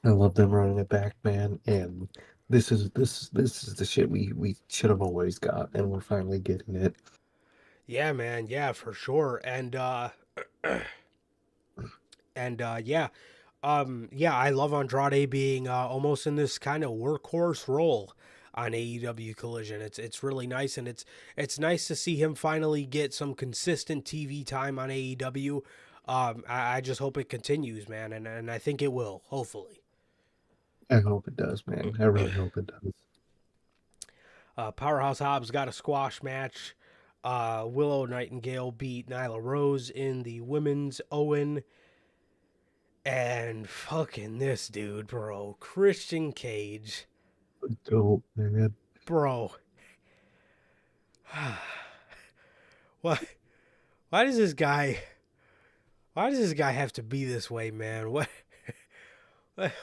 I love them running it back, man. And this is the shit we should have always got, and we're finally getting it. Yeah, man. Yeah, for sure. Yeah, yeah, I love Andrade being almost in this kind of workhorse role on AEW Collision. It's really nice, and it's nice to see him finally get some consistent TV time on AEW. I just hope it continues, man, and I think it will, hopefully. I hope it does, man. I really hope it does. Powerhouse Hobbs got a squash match. Willow Nightingale beat Nyla Rose in the women's Owen. And fucking this dude, bro. Christian Cage. Dope, man. Bro. What? Why does this guy have to be this way, man?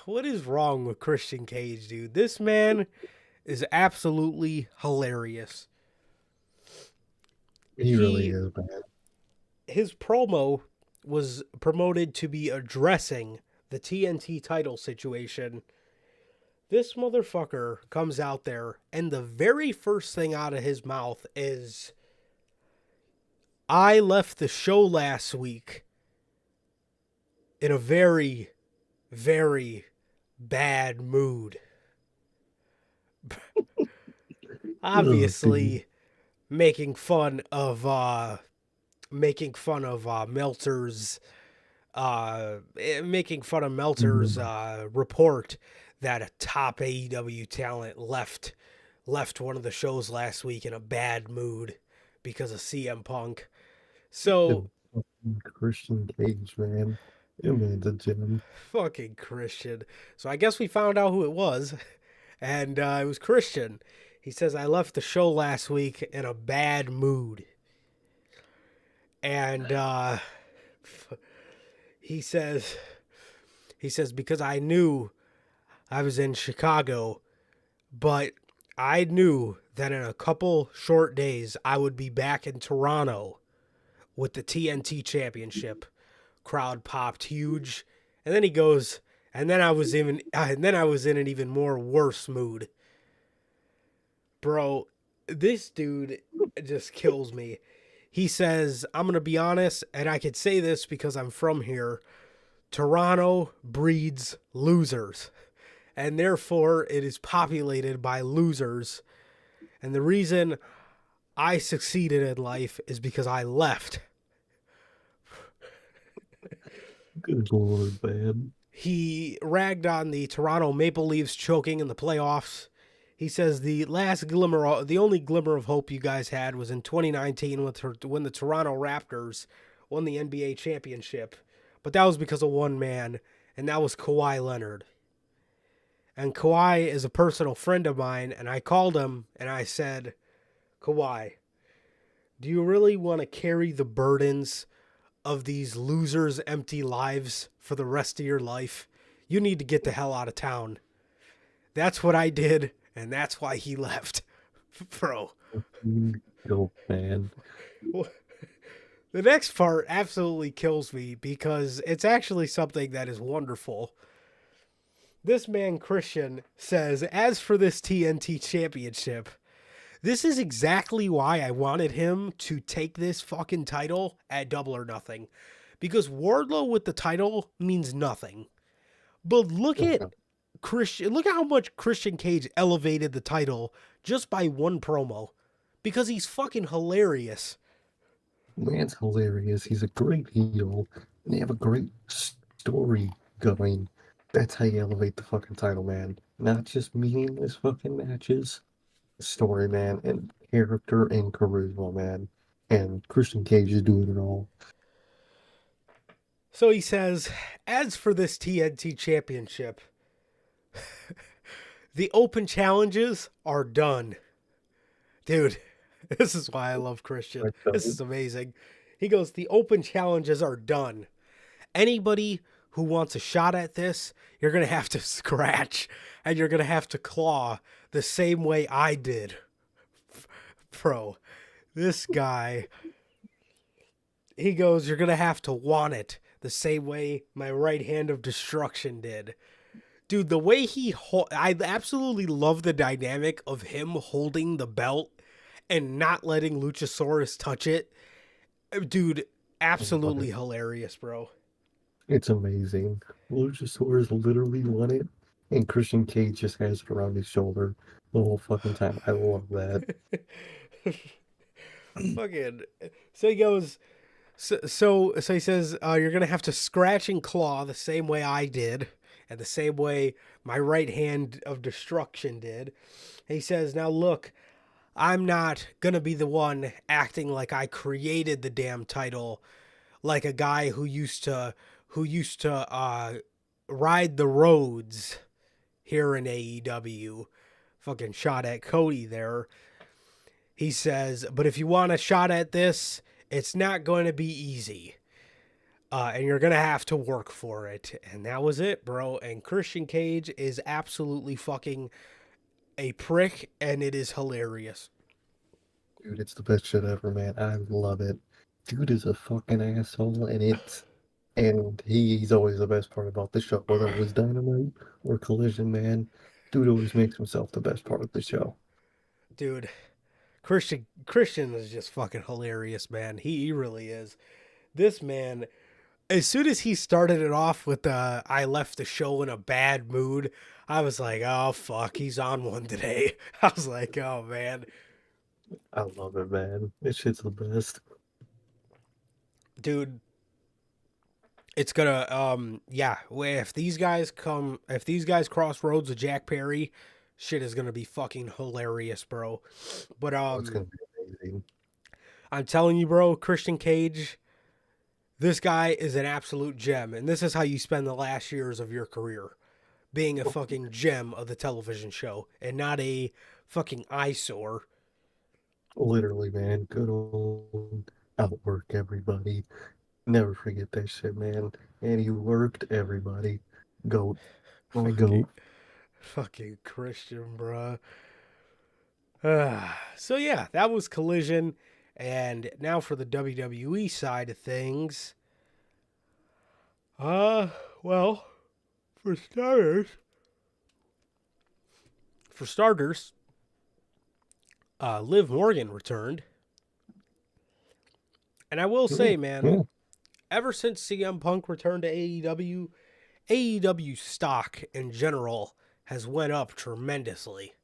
What is wrong with Christian Cage, dude? This man is absolutely hilarious. He really is, man. His promo was promoted to be addressing the TNT title situation. This motherfucker comes out there, and the very first thing out of his mouth is, I left the show last week in a very, very bad mood. Obviously, making fun of Meltzer's report that a top AEW talent left one of the shows last week in a bad mood because of CM Punk. So Christian Cage, man. It man's a gem. fucking Christian. So I guess we found out who it was, and it was Christian. He says, I left the show last week in a bad mood. And he says, because I knew I was in Chicago, but I knew that in a couple short days I would be back in Toronto with the TNT Championship. Crowd popped huge. And then he goes, and then I was in an even more worse mood. Bro, this dude just kills me. He says, I'm going to be honest, and I could say this because I'm from here. Toronto breeds losers, and therefore it is populated by losers. And the reason I succeeded in life is because I left. Good Lord, man. He ragged on the Toronto Maple Leafs choking in the playoffs. He says the only glimmer of hope you guys had was in 2019 when the Toronto Raptors won the NBA championship. But that was because of one man, and that was Kawhi Leonard. And Kawhi is a personal friend of mine, and I called him and I said, Kawhi, do you really want to carry the burdens of these losers' empty lives for the rest of your life? You need to get the hell out of town. That's what I did, and that's why he left. Bro. Dope, man. The next part absolutely kills me because it's actually something that is wonderful. This man, Christian, says, as for this TNT championship, this is exactly why I wanted him to take this fucking title at Double or Nothing. Because Wardlow with the title means nothing. But look at how much Christian Cage elevated the title just by one promo. Because he's fucking hilarious. Man's hilarious. He's a great heel. And they have a great story going. That's how you elevate the fucking title, man. Not just meaningless fucking matches. Story, man, and character and charisma, man. And Christian Cage is doing it all. So he says, as for this TNT championship, the open challenges are done. Dude, this is why I love Christian. This is amazing. He goes, the open challenges are done. Anybody who wants a shot at this, you're going to have to scratch and you're going to have to claw the same way I did. Bro, this guy, he goes, you're going to have to want it the same way my right hand of destruction did. Dude, the way I absolutely love the dynamic of him holding the belt and not letting Luchasaurus touch it. Dude, absolutely hilarious, bro. It's amazing. Luchasaurus literally won it, and Christian Cage just has it around his shoulder the whole fucking time. I love that. Fucking. So he goes. So he says, you're gonna have to scratch and claw the same way I did, and the same way my right hand of destruction did. And he says, now look, I'm not gonna be the one acting like I created the damn title, like a guy who used to ride the roads here in AEW. Fucking shot at Cody there. He says, but if you want a shot at this, it's not going to be easy. And you're going to have to work for it. And that was it, bro. And Christian Cage is absolutely fucking a prick, and it is hilarious. Dude, it's the best shit ever, man. I love it. Dude is a fucking asshole, and he's always the best part about the show, whether it was Dynamite or Collision, man. Dude always makes himself the best part of the show. Dude, Christian is just fucking hilarious, man. He really is. This man, as soon as he started it off with I left the show in a bad mood, I was like, oh fuck, he's on one today. I was like, oh man. I love it, man. This shit's the best. Dude, it's gonna if these guys cross roads with Jack Perry, shit is gonna be fucking hilarious, bro. But It's gonna be amazing. I'm telling you, bro, Christian Cage, this guy is an absolute gem, and this is how you spend the last years of your career, being a fucking gem of the television show and not a fucking eyesore. Literally, man. Good old outwork everybody. Never forget that shit, man. And he worked everybody. Goat. My goat. Fucking Christian, bruh. So yeah, that was Collision. And now for the WWE side of things. Well, for starters, Liv Morgan returned. And I will say, man, ever since CM Punk returned to AEW, AEW stock in general has went up tremendously.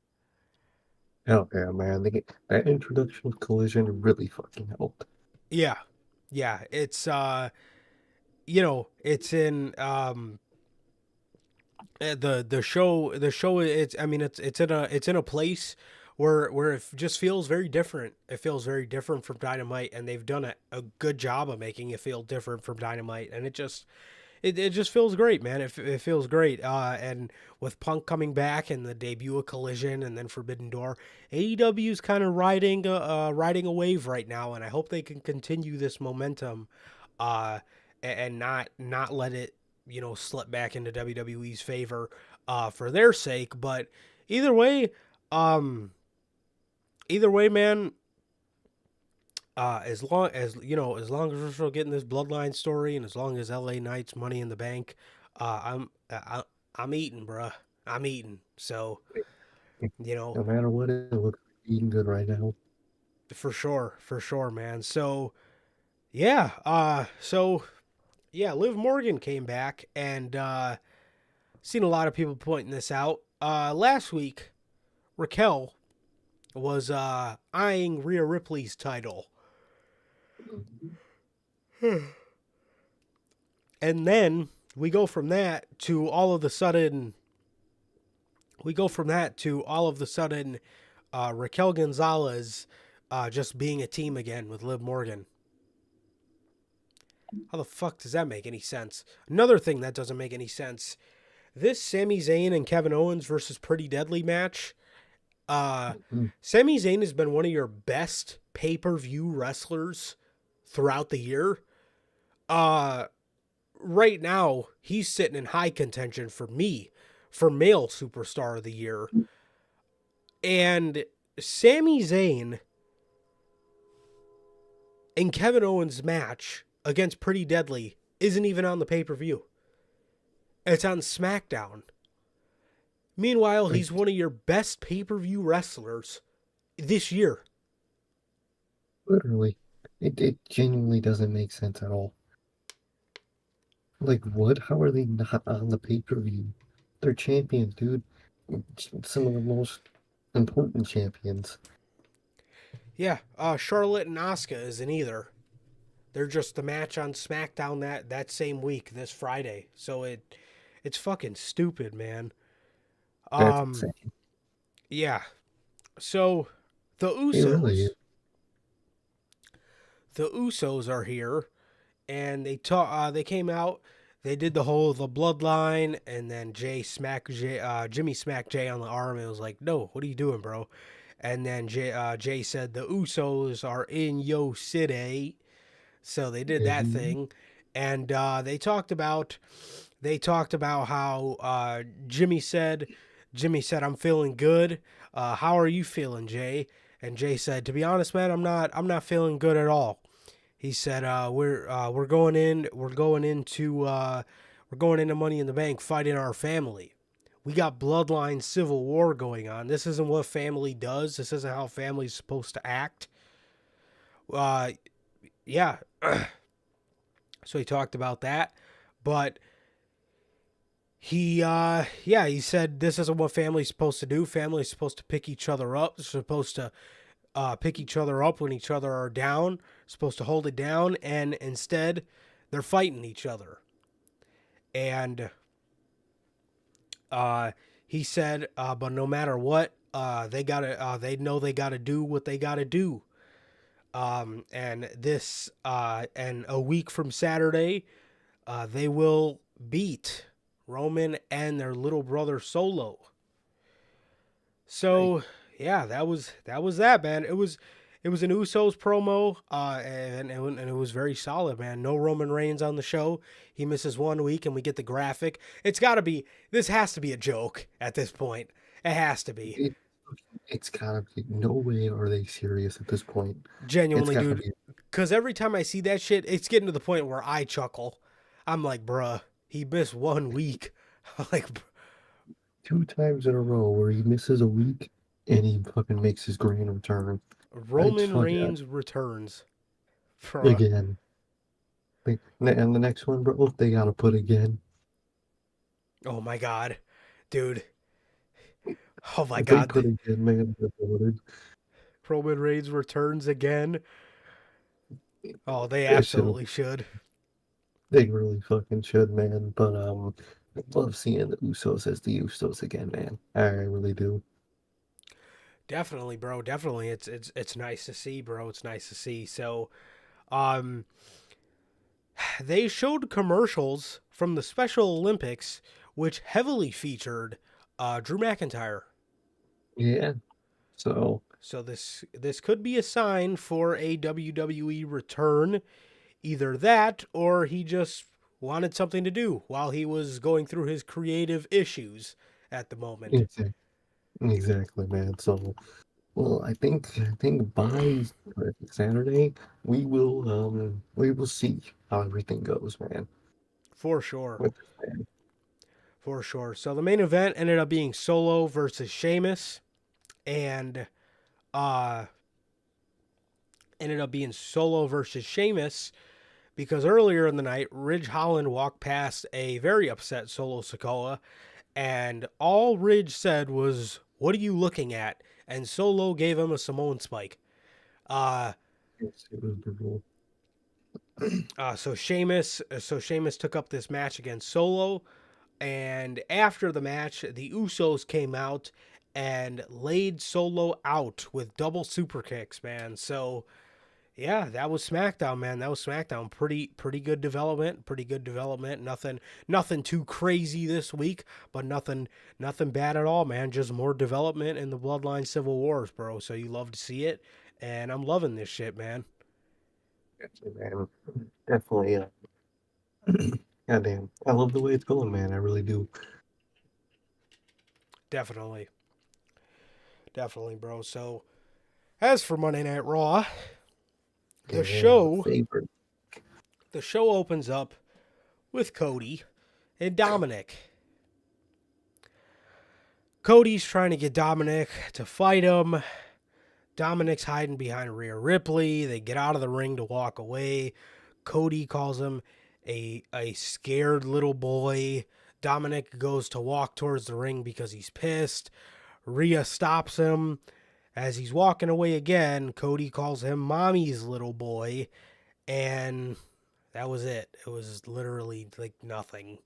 Oh yeah, man. That introduction of Collision really fucking helped. Yeah. It's it's in the show it's in a place where it just feels very different. It feels very different from Dynamite, and they've done a good job of making it feel different from Dynamite, and it just feels great, man. It feels great. And with Punk coming back and the debut of Collision and then Forbidden Door, AEW's kind of riding a wave right now, and I hope they can continue this momentum, and not let it slip back into WWE's favor, for their sake. But either way, man. As long as we're still getting this bloodline story, and as long as LA Knight's Money in the Bank, I'm eating, bruh. I'm eating. So, no matter what, it looks eating good right now. For sure, man. So, yeah. Liv Morgan came back, and seen a lot of people pointing this out. Last week, Raquel was eyeing Rhea Ripley's title. And then we go from that to all of a sudden Raquel Gonzalez just being a team again with Liv Morgan. How the fuck does that make any sense? Another thing that doesn't make any sense, this Sami Zayn and Kevin Owens versus Pretty Deadly match, Mhm. Sami Zayn has been one of your best pay-per-view wrestlers throughout the year. Uh, right now, he's sitting in high contention for me for male superstar of the year. And Sami Zayn and Kevin Owens' match against Pretty Deadly isn't even on the pay-per-view. It's on SmackDown. Meanwhile, Like, he's one of your best pay-per-view wrestlers this year. literally, it genuinely doesn't make sense at all. Like, what? How are they not on the pay-per-view? They're champions, dude. Some of the most important champions. Yeah, Charlotte and Asuka isn't either. They're just the match on SmackDown that same week, this Friday. So it's fucking stupid, man. That's Um, insane. yeah. So the It really is. Usos are here, and they came out. They did the bloodline, and then Jimmy smacked Jay on the arm, and was like, "No, what are you doing, bro?" And then Jay said the Usos are in Yo City, so they did that Mhm. thing, and they talked about how Jimmy said I'm feeling good. How are you feeling, Jay? And Jay said, to be honest, man, I'm not feeling good at all. He said, we're going into Money in the Bank fighting our family. We got bloodline civil war going on. This isn't what family does. This isn't how family's supposed to act. Uh, yeah. So he talked about that, but he said this isn't what family's supposed to do. Family's supposed to pick each other up. They're supposed to pick each other up when each other are down. Supposed to hold it down, and instead, they're fighting each other. And he said, but no matter what, they know they gotta do what they gotta do. And a week from Saturday, they will beat Roman and their little brother Solo. Right. So yeah, that was that, man. It was an Usos promo, and it was very solid, man. No Roman Reigns on the show. He misses 1 week, and we get the graphic. It's got to be. This has to be a joke at this point. It has to be. It, it's gotta be. No way are they serious at this point. It's Genuinely, gotta dude. be Because every time I see that shit, it's getting to the point where I chuckle. I'm like, bruh, he missed 1 week. I'm like, 2 times in a row where he misses a week and he fucking makes his grand return. It's Roman fucking Reigns returns. Bruh. again. And the next one, bro, they gotta put again. Oh my god. Dude. Oh my If they god. put again, man, they're voted. Roman Reigns returns again. Oh, they That shit, absolutely should. they really fucking should, man. But I love seeing the Usos as the Usos again, man. I really do. Definitely, bro. Definitely. It's nice to see, bro. It's nice to see. So, um they showed commercials from the Special Olympics which heavily featured Drew McIntyre. Yeah. So So this could be a sign for a WWE return. Either that or he just wanted something to do while he was going through his creative issues at the moment. exactly, exactly, man. So well, I think by Saturday we will see how everything goes, man. For sure. With this man. For sure. So the main event ended up being Solo versus Sheamus, and uh ended up being Solo versus Sheamus because earlier in the night, Ridge Holland walked past a very upset Solo Sikoa, and all Ridge said was, "What are you looking at?" And Solo gave him a Samoan spike. Uh, Yes, it was brutal. so Sheamus took up this match against Solo, and after the match, the Usos came out and laid Solo out with double super kicks, man. So Yeah, that was SmackDown, man. That was SmackDown. Pretty good development. Pretty good development. Nothing too crazy this week, but nothing bad at all, man. Just more development in the Bloodline Civil Wars, bro. So you love to see it, and I'm loving this shit, man. Definitely, man. Definitely. Goddamn, I love the way it's going, man. I really do. Definitely. Definitely, bro. So as for Monday Night Raw, the Yeah, the show favorite. the show opens up with Cody and Dominic. Cody's trying to get Dominic to fight him. Dominic's hiding behind Rhea Ripley. They get out of the ring to walk away. Cody calls him a scared little boy. Dominic goes to walk towards the ring because he's pissed. Rhea stops him. As he's walking away again, Cody calls him mommy's little boy. And that was it. It was literally like nothing.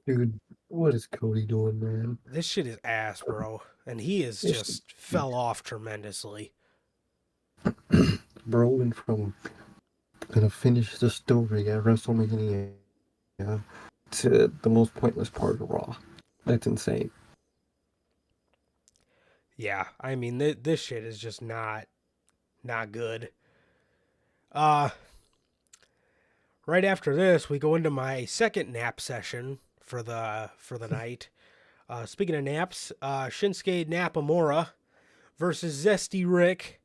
Dude, what is Cody doing, man? This shit is ass, bro. And he is This just fell off tremendously. bro went from gonna finish the story at WrestleMania to the most pointless part of Raw. That's insane. Yeah, I mean this shit is just not good. Right after this, we go into my second nap session for the night. Speaking of naps, Shinsuke Nakamura versus Zesty Rick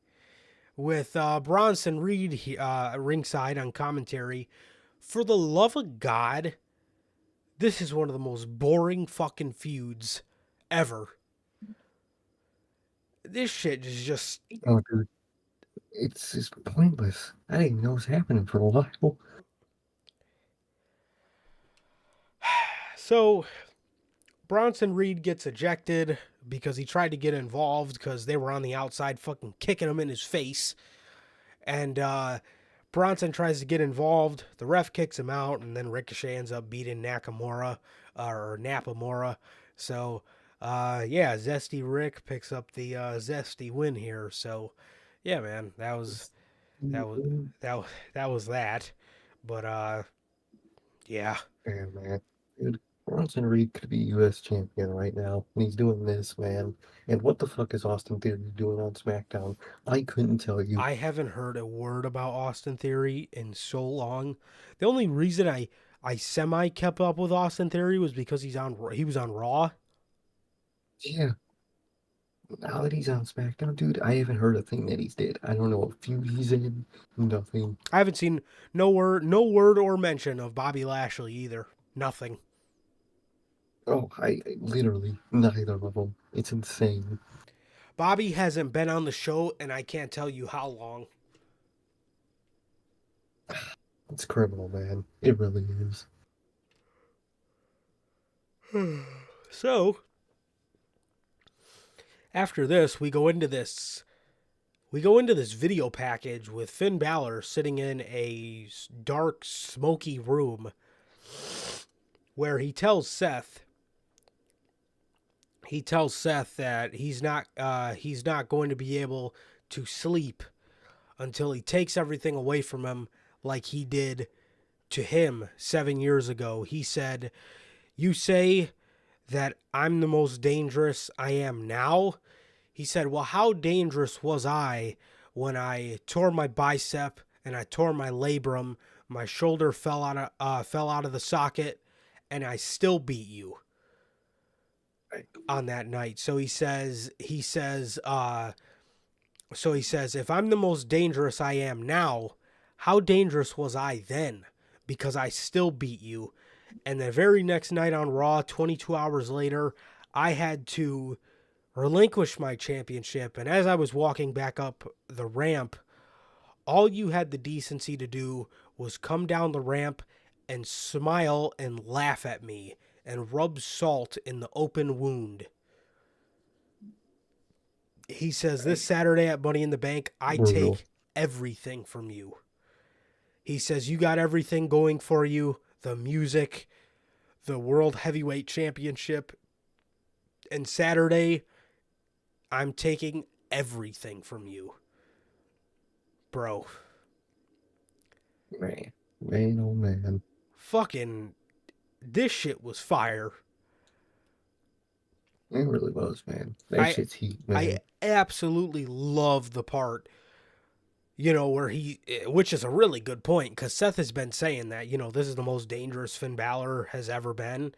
with Bronson Reed ringside on commentary. For the love of God, this is one of the most boring fucking feuds ever. This shit is just... Oh, dude. It's pointless. I didn't know it was happening for a while. So, Bronson Reed gets ejected because he tried to get involved because they were on the outside fucking kicking him in his face. And Bronson tries to get involved. The ref kicks him out, and then Ricochet ends up beating Nakamura. So, yeah, Zesty Rick picks up the Zesty win here. So, yeah, man, that was that. But yeah. Yeah, man. Dude, Bronson Reed could be U.S. champion right now, and he's doing this, man. And what the fuck is Austin Theory doing on SmackDown? I couldn't tell you. I haven't heard a word about Austin Theory in so long. The only reason I semi kept up with Austin Theory was because he was on Raw. Yeah. Now that he's on SmackDown, dude, I haven't heard a thing that he's did. I don't know what feud he's in. Nothing. I haven't seen no word or mention of Bobby Lashley either. Nothing. Oh, I literally neither of them. It's insane. Bobby hasn't been on the show, and I can't tell you how long. It's criminal, man. It really is. So, after this, we go into this video package with Finn Balor sitting in a dark, smoky room where he tells Seth that he's not going to be able to sleep until he takes everything away from him like he did to him 7 years ago. He said, "You say that I'm the most dangerous I am now?" He said, "Well, how dangerous was I when I tore my bicep and I tore my labrum, my shoulder fell out of the socket, and I still beat you on that night?" So he says, if I'm the most dangerous I am now, how dangerous was I then? Because I still beat you. And the very next night on Raw, 22 hours later, I had to relinquish my championship. And as I was walking back up the ramp, all you had the decency to do was come down the ramp and smile and laugh at me and rub salt in the open wound. He says, this Saturday at Money in the Bank, I take everything from you. He says, you got everything going for you, the music, the World Heavyweight Championship. And Saturday, I'm taking everything from you. bro. Man, oh man. Fucking, this shit was fire. It really was, man. That I shit's heat, I man. absolutely love the part, where which is a really good point, because Seth has been saying that, this is the most dangerous Finn Balor has ever been.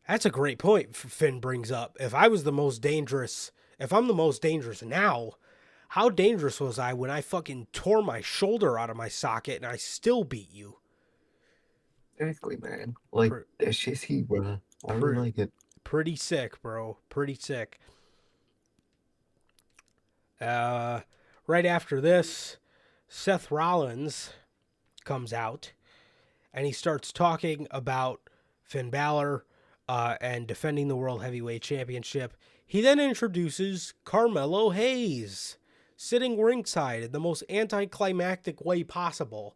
That's a great point Finn brings up. If I'm the most dangerous now, how dangerous was I when I fucking tore my shoulder out of my socket and I still beat you? Exactly, man. Like, Pre- that shit's heat, bro. I really pre- like it. Pretty sick, bro. Pretty sick. Uh, right after this, Seth Rollins comes out and he starts talking about Finn Balor and defending the World Heavyweight Championship. He then introduces Carmelo Hayes, sitting ringside in the most anticlimactic way possible.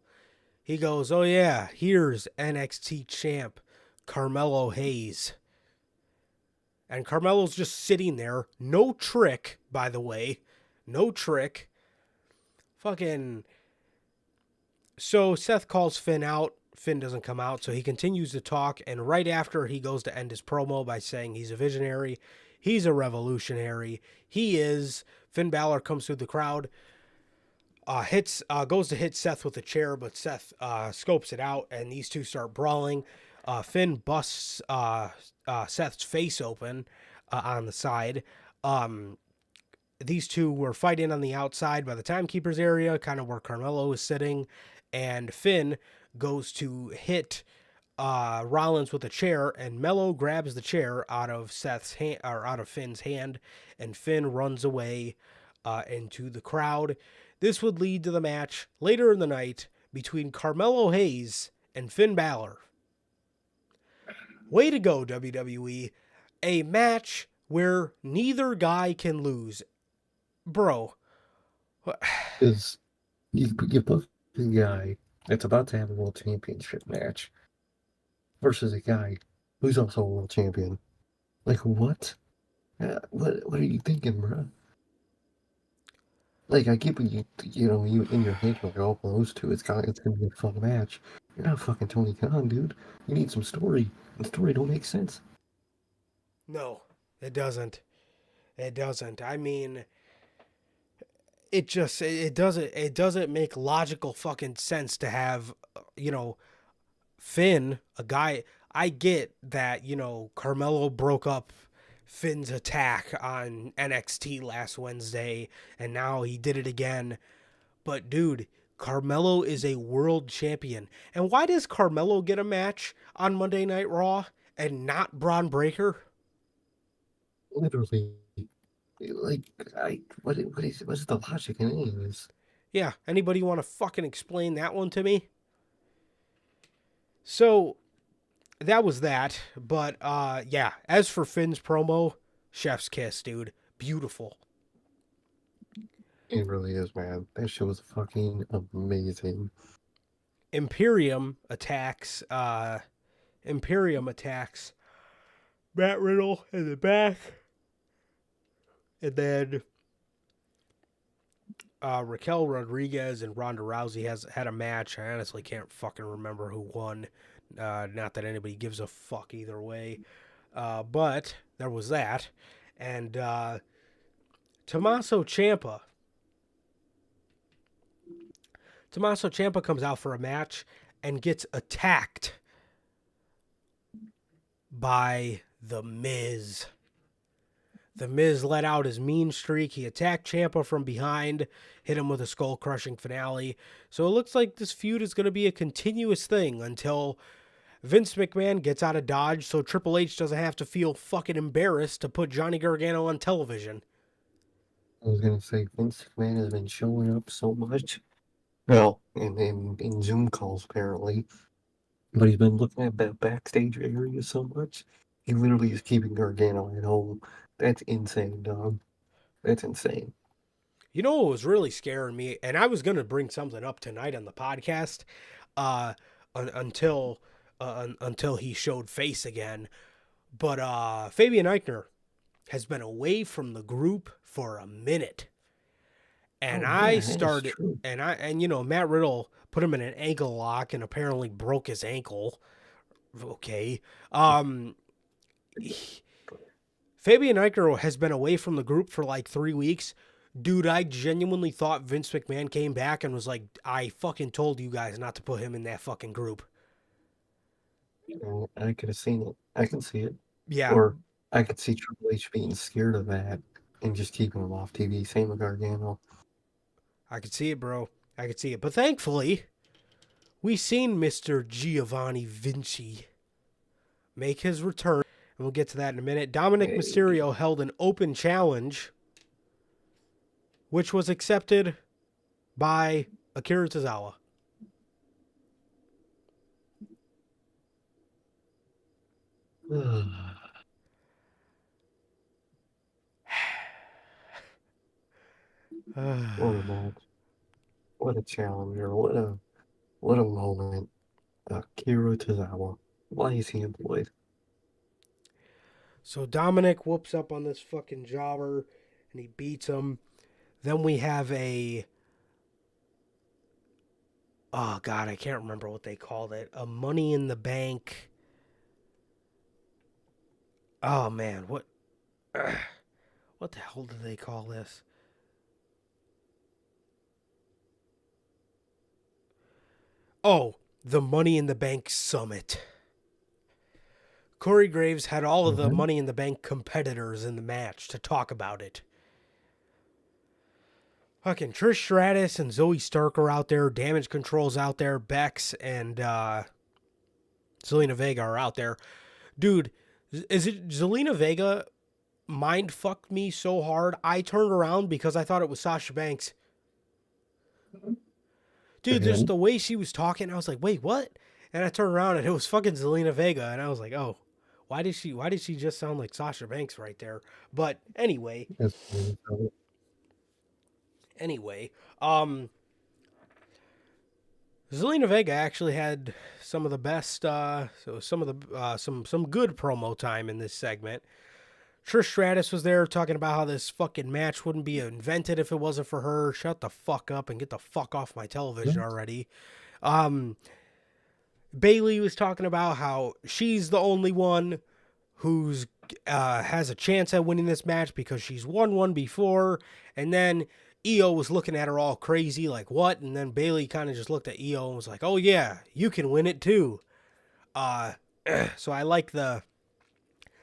He goes, "Oh yeah, here's NXT champ Carmelo Hayes." And Carmelo's just sitting there. No trick, by the way. No trick. Fucking. So Seth calls Finn out. Finn doesn't come out, so he continues to talk. And right after, he goes to end his promo by saying he's a visionary. He's a revolutionary. He is. Finn Balor comes through the crowd. Goes to hit Seth with a chair, but Seth scopes it out, and these two start brawling. Finn busts Seth's face open on the side. These two were fighting on the outside by the timekeeper's area, kind of where Carmelo was sitting, and Finn goes to hit Rollins with a chair, and Mello grabs the chair out of Finn's hand, and Finn runs away into the crowd. This would lead to the match later in the night between Carmelo Hayes and Finn Balor. Way to go, WWE. A match where neither guy can lose. Bro. Because you put a guy that's about to have a world championship match versus a guy who's also a world champion. Like, what? What are you thinking, bro? Like, I get what you in your head, you're like, oh, well, those two, it's gonna be a fun match. You're not fucking Tony Khan, dude. You need some story, and story don't make sense. No, it doesn't. It doesn't. I mean, it doesn't make logical fucking sense to have, Finn, a guy. I get that, Carmelo broke up Finn's attack on NXT last Wednesday, and now he did it again. But dude, Carmelo is a world champion. And why does Carmelo get a match on Monday Night Raw and not Braun Breaker? Literally, like, what's the logic in any of this? Yeah, anybody want to fucking explain that one to me? So that was that. But yeah, as for Finn's promo, chef's kiss, dude. Beautiful. It really is, man. That shit was fucking amazing. Imperium attacks Matt Riddle in the back. And then Raquel Rodriguez and Ronda Rousey had a match. I honestly can't fucking remember who won. Not that anybody gives a fuck either way. But there was that. And Tommaso Ciampa. Tommaso Ciampa comes out for a match and gets attacked by The Miz. The Miz let out his mean streak. He attacked Ciampa from behind, hit him with a skull-crushing finale. So it looks like this feud is going to be a continuous thing until Vince McMahon gets out of Dodge so Triple H doesn't have to feel fucking embarrassed to put Johnny Gargano on television. I was gonna say Vince McMahon has been showing up so much. Well, in Zoom calls apparently, but he's been looking at that backstage area so much. He literally is keeping Gargano at home. That's insane, dog. That's insane. You know what was really scaring me? And I was going to bring something up tonight on the podcast until he showed face again. But Fabian Eichner has been away from the group for a minute. And Oh I yeah, that is started, true. and Matt Riddle put him in an ankle lock and apparently broke his ankle. Okay. Um, Fabian Eichner has been away from the group for like 3 weeks. Dude, I genuinely thought Vince McMahon came back and was like, I fucking told you guys not to put him in that fucking group. I could have seen it. I can see it. Yeah, Or I could see Triple H being scared of that and just keeping him off TV. Same with Gargano. I could see it, bro. I could see it. But thankfully, we seen Mr. Giovanni Vinci make his return. And we'll get to that in a minute. Dominic Hey. Mysterio held an open challenge, which was accepted by Akira Tozawa. What a match. What a challenger. What a moment. Akira Tozawa. Why is he employed? So Dominic whoops up on this fucking jobber and he beats him. Then we have oh god, I can't remember what they called it. A Money in the Bank. Oh man, what what the hell do they call this? Oh, the Money in the Bank Summit. Corey Graves had all of the Mhm. Money in the Bank competitors in the match to talk about it. Fucking Trish Stratus and Zoe Stark are out there. Damage Control's out there. Bex and Zelina Vega are out there. Dude, is it Zelina Vega mind fucked me so hard? I turned around because I thought it was Sasha Banks. Dude, just And the way she was talking, I was like, wait, what? And I turned around and it was fucking Zelina Vega, and I was like, oh, why did she just sound like Sasha Banks right there? But that's anyway, Zelina Vega actually had some of the best, some of the some good promo time in this segment. Trish Stratus was there talking about how this fucking match wouldn't be invented if it wasn't for her. Shut the fuck up and get the fuck off my television already. Bailey was talking about how she's the only one who's has a chance at winning this match because she's won one before. And then Io was looking at her all crazy, like, what? And then Bailey kind of just looked at Io and was like, oh yeah, you can win it too. So I like the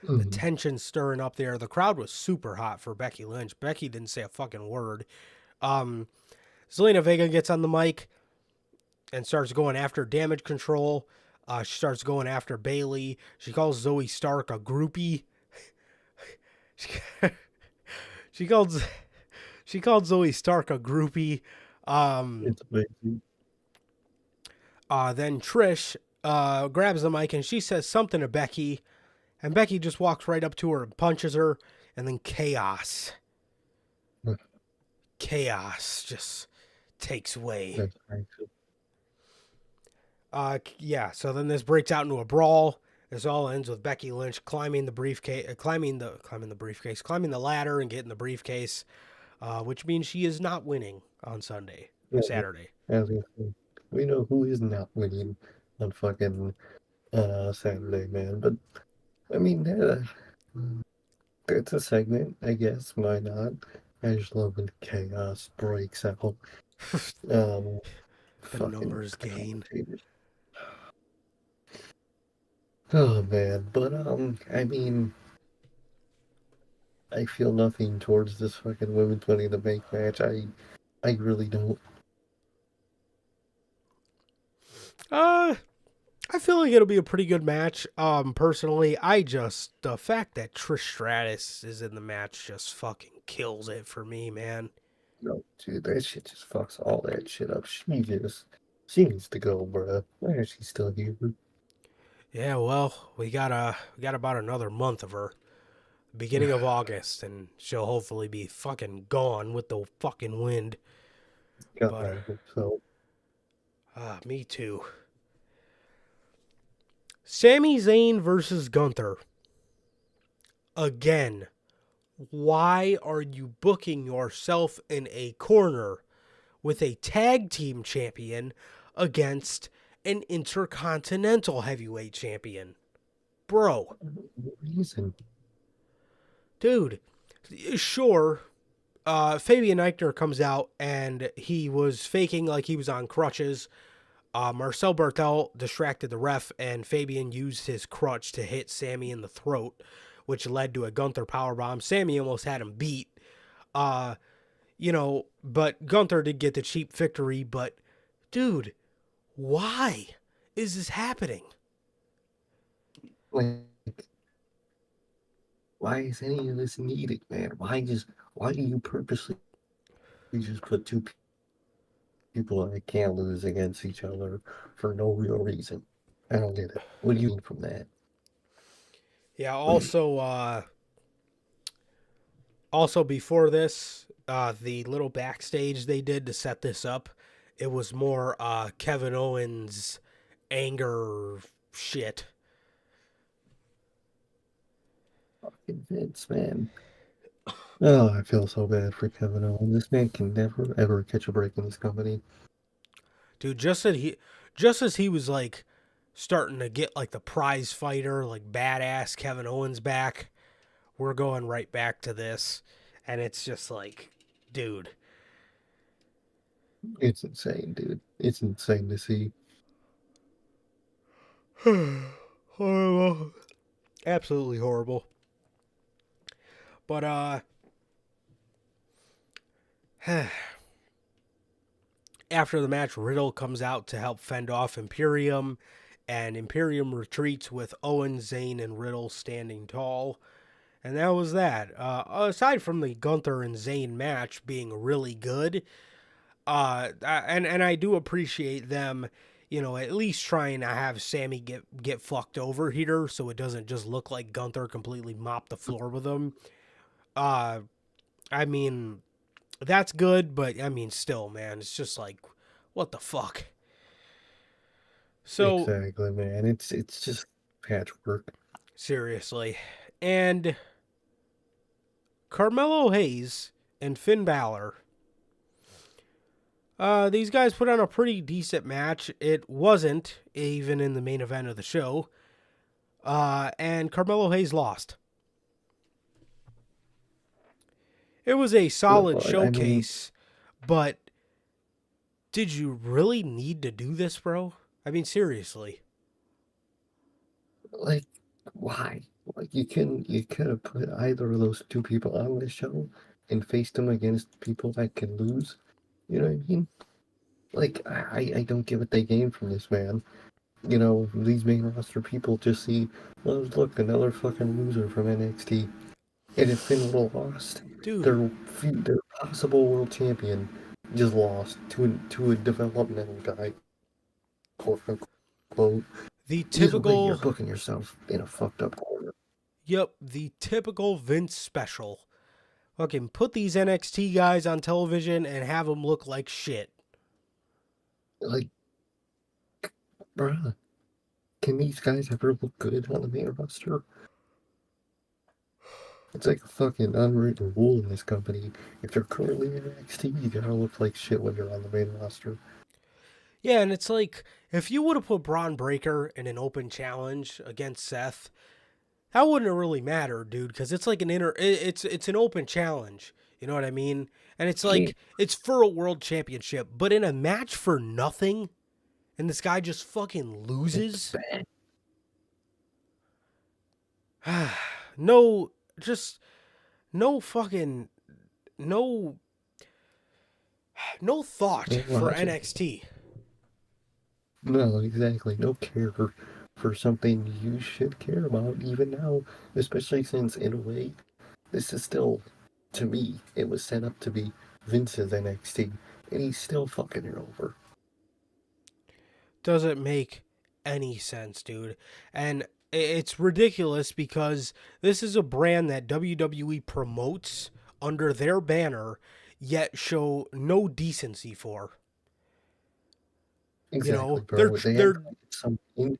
Mhm. tension stirring up there. The crowd was super hot for Becky Lynch. Becky didn't say a fucking word. Zelina Vega gets on the mic and starts going after Damage Control. She starts going after Bailey. She calls Zoe Stark a groupie. she called she called Zoe Stark a groupie. It's amazing. Then Trish grabs the mic and she says something to Becky, and Becky just walks right up to her and punches her, and then chaos just takes way. That's actually Yeah. So then this breaks out into a brawl. This all ends with Becky Lynch climbing the briefcase, climbing the ladder, and getting the briefcase, which means she is not winning on Sunday or yeah, Saturday. as we say, we know who is not winning on fucking Saturday, man. But I mean, it's a segment, I guess. Why not? I just love when chaos breaks out. Um, The fucking numbers game. commentators. Oh man, but I mean, I feel nothing towards this fucking women's Money in the Bank match. I really don't. Uh, I feel like it'll be a pretty good match. Personally, the fact that Trish Stratus is in the match just fucking kills it for me, man. No, dude, that shit just fucks all that shit up. She needs to go, bruh. Why is she still here? Yeah, well, we got about another month of her. Beginning of August, and she'll hopefully be fucking gone with the fucking wind. God, But I hope so. me too. Sami Zayn versus Gunther. Again, why are you booking yourself in a corner with a tag team champion against an intercontinental heavyweight champion? Bro, Reason. dude, sure, Fabian Eichner comes out and he was faking like he was on crutches. Marcel Bartel distracted the ref, and Fabian used his crutch to hit Sammy in the throat, which led to a Gunther powerbomb. Sammy almost had him beat. Uh, but Gunther did get the cheap victory. But, dude, why is this happening? Like, why is any of this needed, man? Why do you purposely just put two people that can't lose against each other for no real reason? I don't get it. What do you mean from that? Yeah, also before this, the little backstage they did to set this up, it was more Kevin Owens anger shit. Fucking Vince, man. Oh, I feel so bad for Kevin Owens. This man can never ever catch a break in this company. Dude, just as he was like starting to get like the prize fighter, like badass Kevin Owens back, we're going right back to this. And it's just like, dude. It's insane, dude. It's insane to see. Horrible. Absolutely horrible. But after the match, Riddle comes out to help fend off Imperium, and Imperium retreats with Owens, Zayn, and Riddle standing tall. And that was that. Aside from the Gunther and Zayn match being really good, and I do appreciate them, at least trying to have Sammy get fucked over here, so it doesn't just look like Gunther completely mopped the floor with him. I mean, that's good, but I mean, still, man, it's just like, what the fuck? So Exactly, man. It's just patchwork. seriously, and Carmelo Hayes and Finn Balor. These guys put on a pretty decent match. It wasn't even in the main event of the show. And Carmelo Hayes lost. It was a solid But I mean, showcase, but did you really need to do this, bro? I mean, seriously. like, why? Like, you could have put either of those two people on the show and faced them against people that can lose. You know what I mean? Like, I don't get what they gain from this, man. These main roster people just see, well, look, another fucking loser from NXT. And if Finn would have lost, Dude, their possible world champion just lost to a developmental guy, quote unquote. the Either way, you're typical, booking yourself in a fucked up corner. yep, the typical Vince special. Fucking put these NXT guys on television and have them look like shit. Like, bruh, can these guys ever look good on the main roster? It's like a fucking unwritten rule in this company. If you're currently in NXT, you gotta look like shit when you're on the main roster. Yeah, and it's like, if you would have put Braun Breaker in an open challenge against Seth, that wouldn't have really mattered, dude, because it's like it's an open challenge. You know what I mean? And it's Yeah, like, it's for a world championship, but in a match for nothing, and this guy just fucking it's loses. bad. No, just no fucking no no thought No for logic. NXT. No, exactly. No care for something you should care about even now, especially since, in a way, this is still, to me, it was set up to be Vince's NXT, and he's still fucking it over. Doesn't make any sense, dude. And it's ridiculous because this is a brand that WWE promotes under their banner, yet show no decency for. You Exactly, know, they're bro. They act they're like it's something.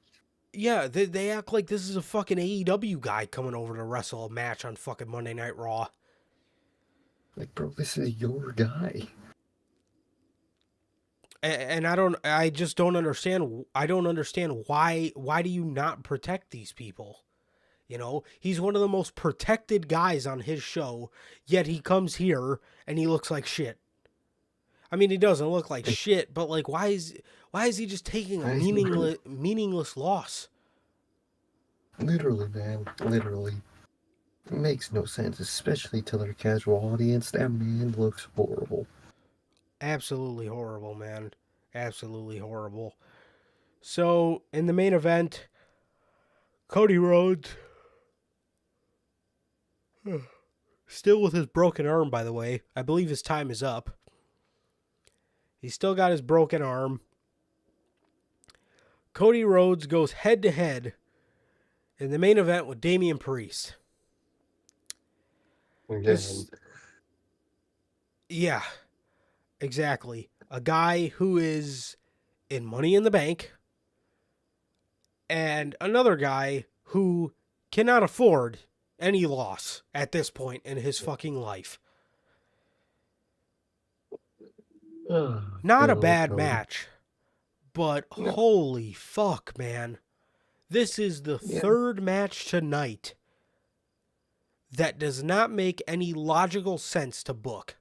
yeah, they act like this is a fucking AEW guy coming over to wrestle a match on fucking Monday Night Raw. Like, bro, this is your guy. And I just don't understand. I don't understand why do you not protect these people? You know, he's one of the most protected guys on his show, yet he comes here and he looks like shit. I mean, he doesn't look like Like, shit, but like, why is he just taking a why is he really? meaningless loss? Literally, man. Literally. It makes no sense, especially to their casual audience. That man looks horrible. Absolutely horrible, man. Absolutely horrible. So in the main event, Cody Rhodes, still with his broken arm, by the way. I believe his time is up. He's still got his broken arm. Cody Rhodes goes head to head in the main event with Damian Priest. Again. Yeah, exactly. A guy who is in Money in the Bank, and another guy who cannot afford any loss at this point in his fucking life. Not a Good old bad Cody. match, but No. holy fuck, man. This is the Yeah. third match tonight that does not make any logical sense to book.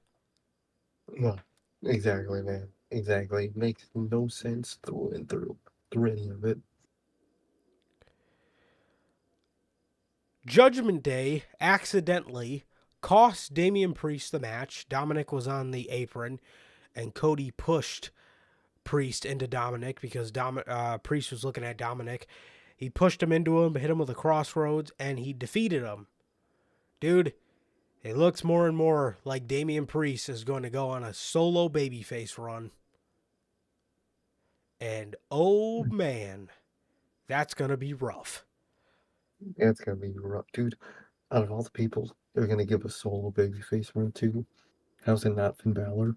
No. Exactly, man. Exactly. Makes no sense through and through any of it. Judgment Day accidentally cost Damian Priest the match. Dominic was on the apron, and Cody pushed Priest into Dominic because Priest was looking at Dominic. He pushed him into him, hit him with a crossroads, and he defeated him. Dude, it looks more and more like Damian Priest is going to go on a solo babyface run. And oh man, that's going to be rough. It's gonna be rough, dude. Out of all the people they're gonna give a solo babyface run to, how's it not Finn Balor?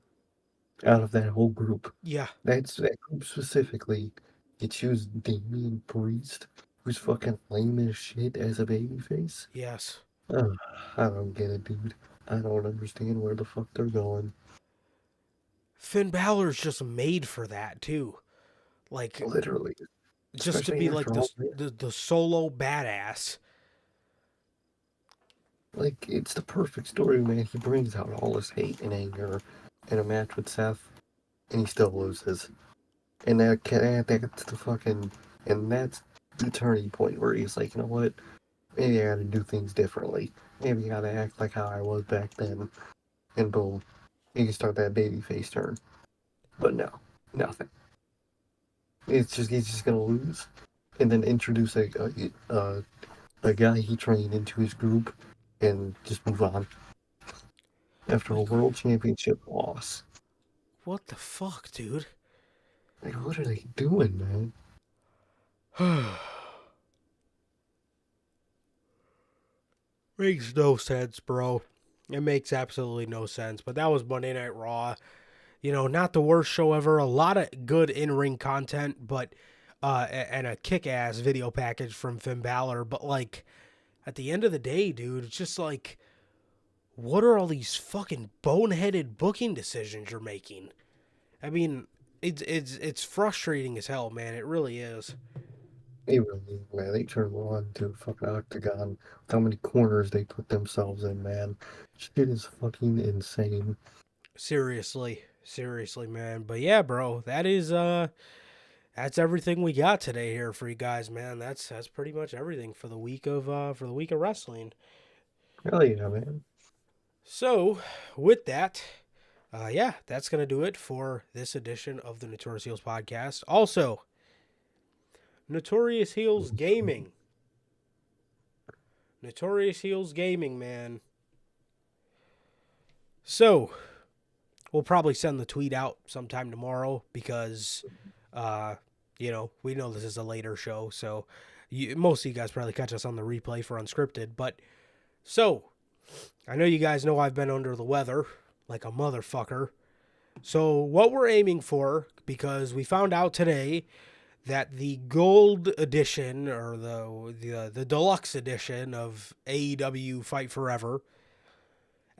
Out of that whole group, Yeah, that group specifically, you choose Damian Priest, who's fucking lame as shit as a babyface. yes. Ugh, I don't get it, dude. I don't understand where the fuck they're going. Finn Balor's just made for that too. Like Literally, just to especially be like after all this. the solo badass. Like, it's the perfect story, man. He brings out all his hate and anger in a match with Seth, and he still loses. And that's the fucking, and that's the turning point where he's like, you know what? Maybe I gotta do things differently. Maybe I gotta act like how I was back then. And boom, you can start that baby face turn. But no, nothing. He's just gonna lose, and then introduce a guy he trained into his group, and just move on after a Like, world championship loss. what the fuck, dude? Like, what are they doing, man? Makes no sense, bro. It makes absolutely no sense. But that was Monday Night Raw. You know, not the worst show ever. A lot of good in-ring content, but and a kick-ass video package from Finn Balor. But like, at the end of the day, dude, it's just like, what are all these fucking boneheaded booking decisions you're making? I mean, it's frustrating as hell, man. It really is. They really, man, they turned Raw into a fucking octagon. With how many corners they put themselves in, man. Shit is fucking insane. Seriously, man. But yeah, bro, that's everything we got today here for you guys, man. That's pretty much everything for the week of wrestling. Hell yeah, man. So, with that, yeah, that's gonna do it for this edition of the Notorious Heels podcast. Also, Notorious Heels Gaming. Notorious Heels Gaming, man. So, we'll probably send the tweet out sometime tomorrow because, you know, we know this is a later show. So, most of you guys probably catch us on the replay for Unscripted. But, so, I know you guys know I've been under the weather like a motherfucker. So, what we're aiming for, because we found out today that the gold edition or the deluxe edition of AEW Fight Forever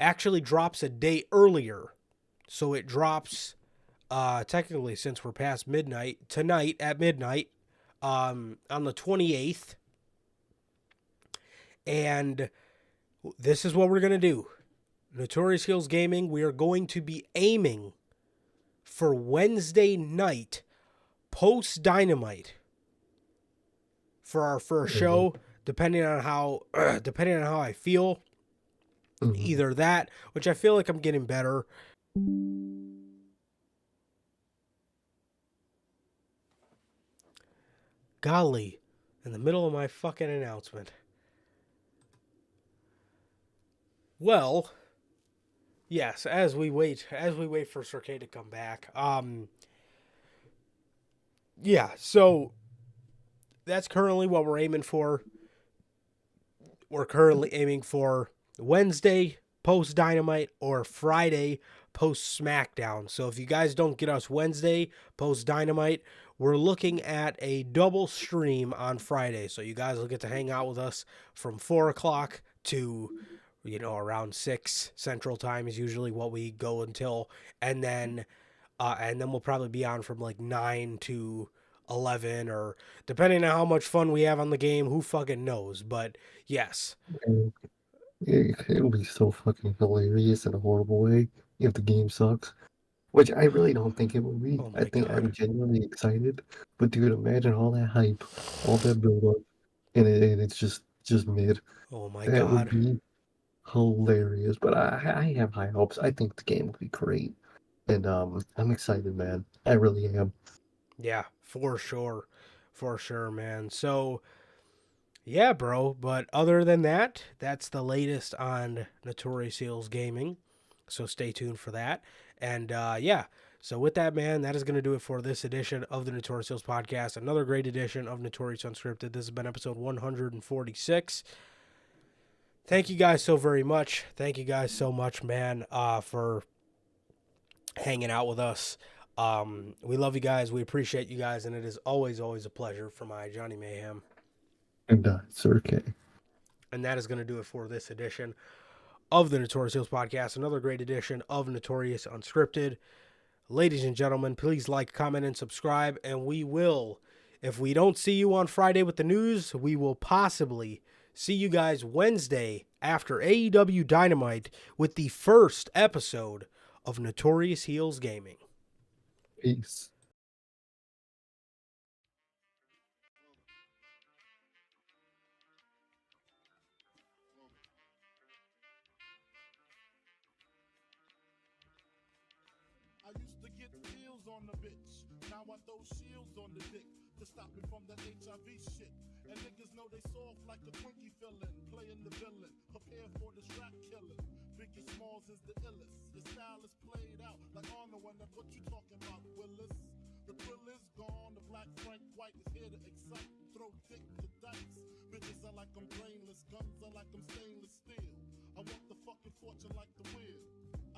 actually drops a day earlier. So it drops, technically, since we're past midnight, tonight at midnight, on the 28th. And this is what we're going to do. Notorious Heels Gaming, we are going to be aiming for Wednesday night post Dynamite for our first show, depending on how I feel. Either that, which I feel like I'm getting better. Golly, in the middle of my fucking announcement. Well, yes, as we wait for Sir K to come back. Yeah, so that's currently what we're aiming for. We're currently aiming for Wednesday post Dynamite or Friday post SmackDown. So if you guys don't get us Wednesday post Dynamite, we're looking at a double stream on Friday. So you guys will get to hang out with us from 4 o'clock to, around 6 Central Time is usually what we go until. And then we'll probably be on from like 9 to 11, or depending on how much fun we have on the game, who fucking knows. But yes. It'll be so fucking hilarious in a horrible way if the game sucks. Which I really don't think it will be. Oh I my think God. I'm genuinely excited. But dude, imagine all that hype, all that build up, and it's just mid. Oh my That would God. be hilarious. But I have high hopes. I think the game will be great. And I'm excited, man. I really am. Yeah, for sure. For sure, man. So, yeah, bro. But other than that, that's the latest on Notorious Heels Gaming. So stay tuned for that. And yeah, so with that, man, that is going to do it for this edition of the Notorious Heels Podcast. Another great edition of Notorious Unscripted. This has been episode 146. Thank you guys so very much. Thank you guys so much, man, for hanging out with us. We love you guys. We appreciate you guys. And it is always, always a pleasure for my Johnny Mayhem. And Sir K. And that is going to do it for this edition of the Notorious Heels Podcast. Another great edition of Notorious Unscripted. Ladies and gentlemen, please like, comment, and subscribe. And we will, if we don't see you on Friday with the news, we will possibly see you guys Wednesday after AEW Dynamite with the first episode of Notorious Heels Gaming. Peace. I used to get deals on the bitch. Now I throw shields on the dick to stop me from that HIV shit. And niggas know they soft like a Twinkie fillin', playing the villain, prepare for the strap killing. Biggie Smalls is the illest. Your style is played out like Arnold, and that's what you talking about, Willis. The thrill is gone, the black Frank White is here to excite. Throw dick to dice. Bitches are like I'm brainless, guns are like I'm stainless steel. I want the fucking fortune like the wheel.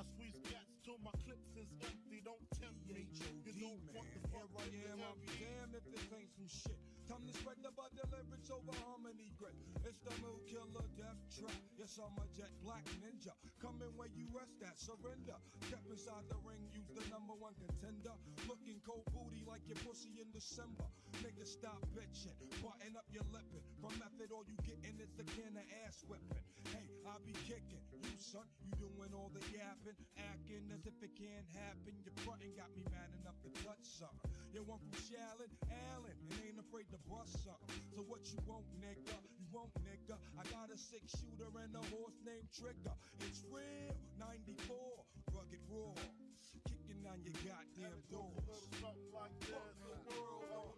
I squeeze cats till my clips is empty, don't tempt me. You don't want the fuck Here I am, I'll be damned if this ain't some shit. Time to spread the butter lyrics over harmony grit. It's the Moo Killer Death Trap. Yes, I'm a jet black ninja. Coming where you rest at, surrender. Step inside the ring, use the number one contender. Looking cold booty like your pussy in December. Nigga, stop bitching, button up your lippin'. From method, all you gettin' is a can of ass whipping. Hey, I be kicking. You son, you doing all the yapping, acting as if it can't happen. Your frontin' got me mad enough to touch something. You want from Shallon, Allen, and ain't afraid to bust something. So what you want, nigga? You want, nigga? I got a 6-shooter and a horse named Trigger. It's real, 94, rugged raw, kicking on your goddamn doors. something like that. The world.